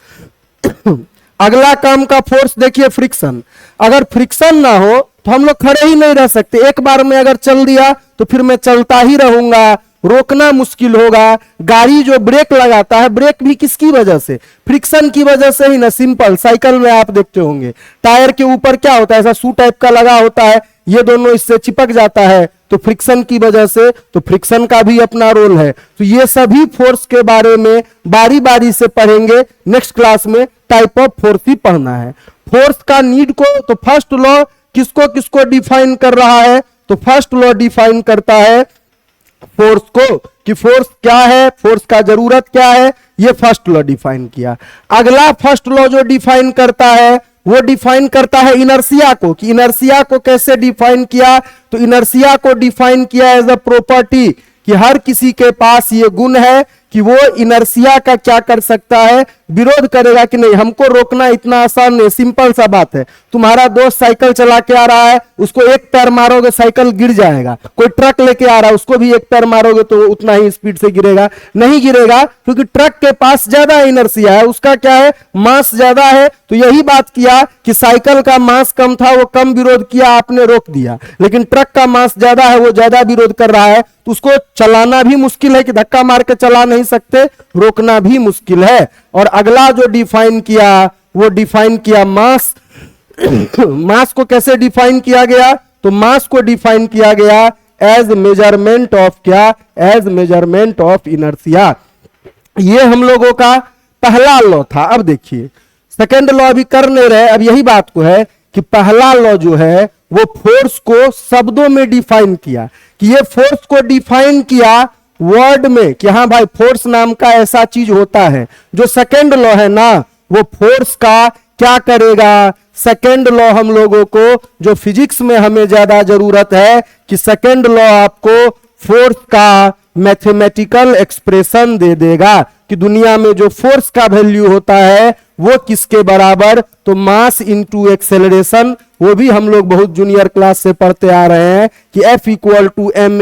अगला काम का फोर्स देखिए फ्रिक्शन। अगर फ्रिक्शन ना हो तो हम लोग खड़े ही नहीं रह सकते। एक बार में अगर चल दिया तो फिर मैं चलता ही रहूंगा, रोकना मुश्किल होगा। गाड़ी जो ब्रेक लगाता है, ब्रेक भी किसकी वजह से, फ्रिक्शन की वजह से ही ना। सिंपल साइकिल में आप देखते होंगे टायर के ऊपर क्या होता है, ऐसा शू टाइप का लगा होता है, ये दोनों इससे चिपक जाता है, तो फ्रिक्शन की वजह से, तो फ्रिक्शन का भी अपना रोल है। तो ये सभी फोर्स के बारे में बारी बारी से पढ़ेंगे, नेक्स्ट क्लास में टाइप ऑफ फोर्स ही पढ़ना है। फोर्स का नीड को तो फर्स्ट लॉ किसको किसको डिफाइन कर रहा है, तो फर्स्ट लॉ डिफाइन करता है फोर्स को, कि फोर्स क्या है, फोर्स का जरूरत क्या है, ये फर्स्ट लॉ डिफाइन किया। अगला फर्स्ट लॉ जो डिफाइन करता है वो डिफाइन करता है इनर्सिया को, कि इनर्सिया को कैसे डिफाइन किया, तो इनर्सिया को डिफाइन किया एज अ प्रॉपर्टी, कि हर किसी के पास ये गुण है कि वो इनर्सिया का क्या कर सकता है, विरोध करेगा कि नहीं। हमको रोकना इतना आसान नहीं, सिंपल सा बात है। तुम्हारा दोस्त साइकिल चला के आ रहा है, उसको एक पैर मारोगे साइकिल गिर जाएगा। कोई ट्रक लेके आ रहा है, उसको भी एक पैर मारोगे तो उतना ही स्पीड से गिरेगा, नहीं गिरेगा, क्योंकि ट्रक के पास ज्यादा इनर्सिया है, उसका क्या है, मास ज्यादा है। तो यही बात किया कि साइकिल का मास कम था, वो कम विरोध किया, आपने रोक दिया। लेकिन ट्रक का मास ज्यादा है, वो ज्यादा विरोध कर रहा है, तो उसको चलाना भी मुश्किल है, कि धक्का मार के चला नहीं सकते, रोकना भी मुश्किल है। और अगला जो डिफाइन किया वो डिफाइन किया मास। मास को कैसे डिफाइन किया गया, तो मास को डिफाइन किया गया एज मेजरमेंट ऑफ क्या, एज मेजरमेंट ऑफ इनर्सिया। ये हम लोगों का पहला लॉ था। अब देखिए सेकेंड लॉ अभी कर नहीं रहे, अब यही बात को है कि पहला लॉ जो है वो फोर्स को शब्दों में डिफाइन किया, कि ये फोर्स को डिफाइन किया वर्ड में, कि हाँ भाई फोर्स नाम का ऐसा चीज होता है। जो सेकेंड लॉ है ना, वो फोर्स का क्या करेगा, सेकेंड लॉ हम लोगों को जो फिजिक्स में हमें ज्यादा जरूरत है, कि सेकेंड लॉ आपको फोर्स का मैथमेटिकल एक्सप्रेशन दे देगा, कि दुनिया में जो फोर्स का वैल्यू होता है वो किसके बराबर, तो मास इनटू एक्सेलरेशन। वो भी हम लोग बहुत जूनियर क्लास से पढ़ते आ रहे हैं कि F इक्वल टू ma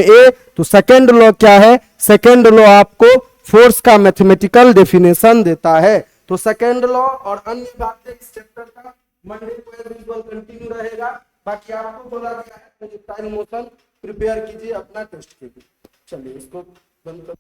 तो सेकेंड लॉ क्या है? सेकेंड लॉ आपको फोर्स का मैथमेटिकल डेफिनेशन देता है। तो सेकेंड लॉ और अन्य बातें इस चैप्टर का मंडे को एज यूजुअल कंटिन्यू रहेगा। बाकी आपको बोला गया है टाइम मोशन प्रिपेयर कीजिए अपना टेस्ट के लिए। चलिए इसको बंद कर।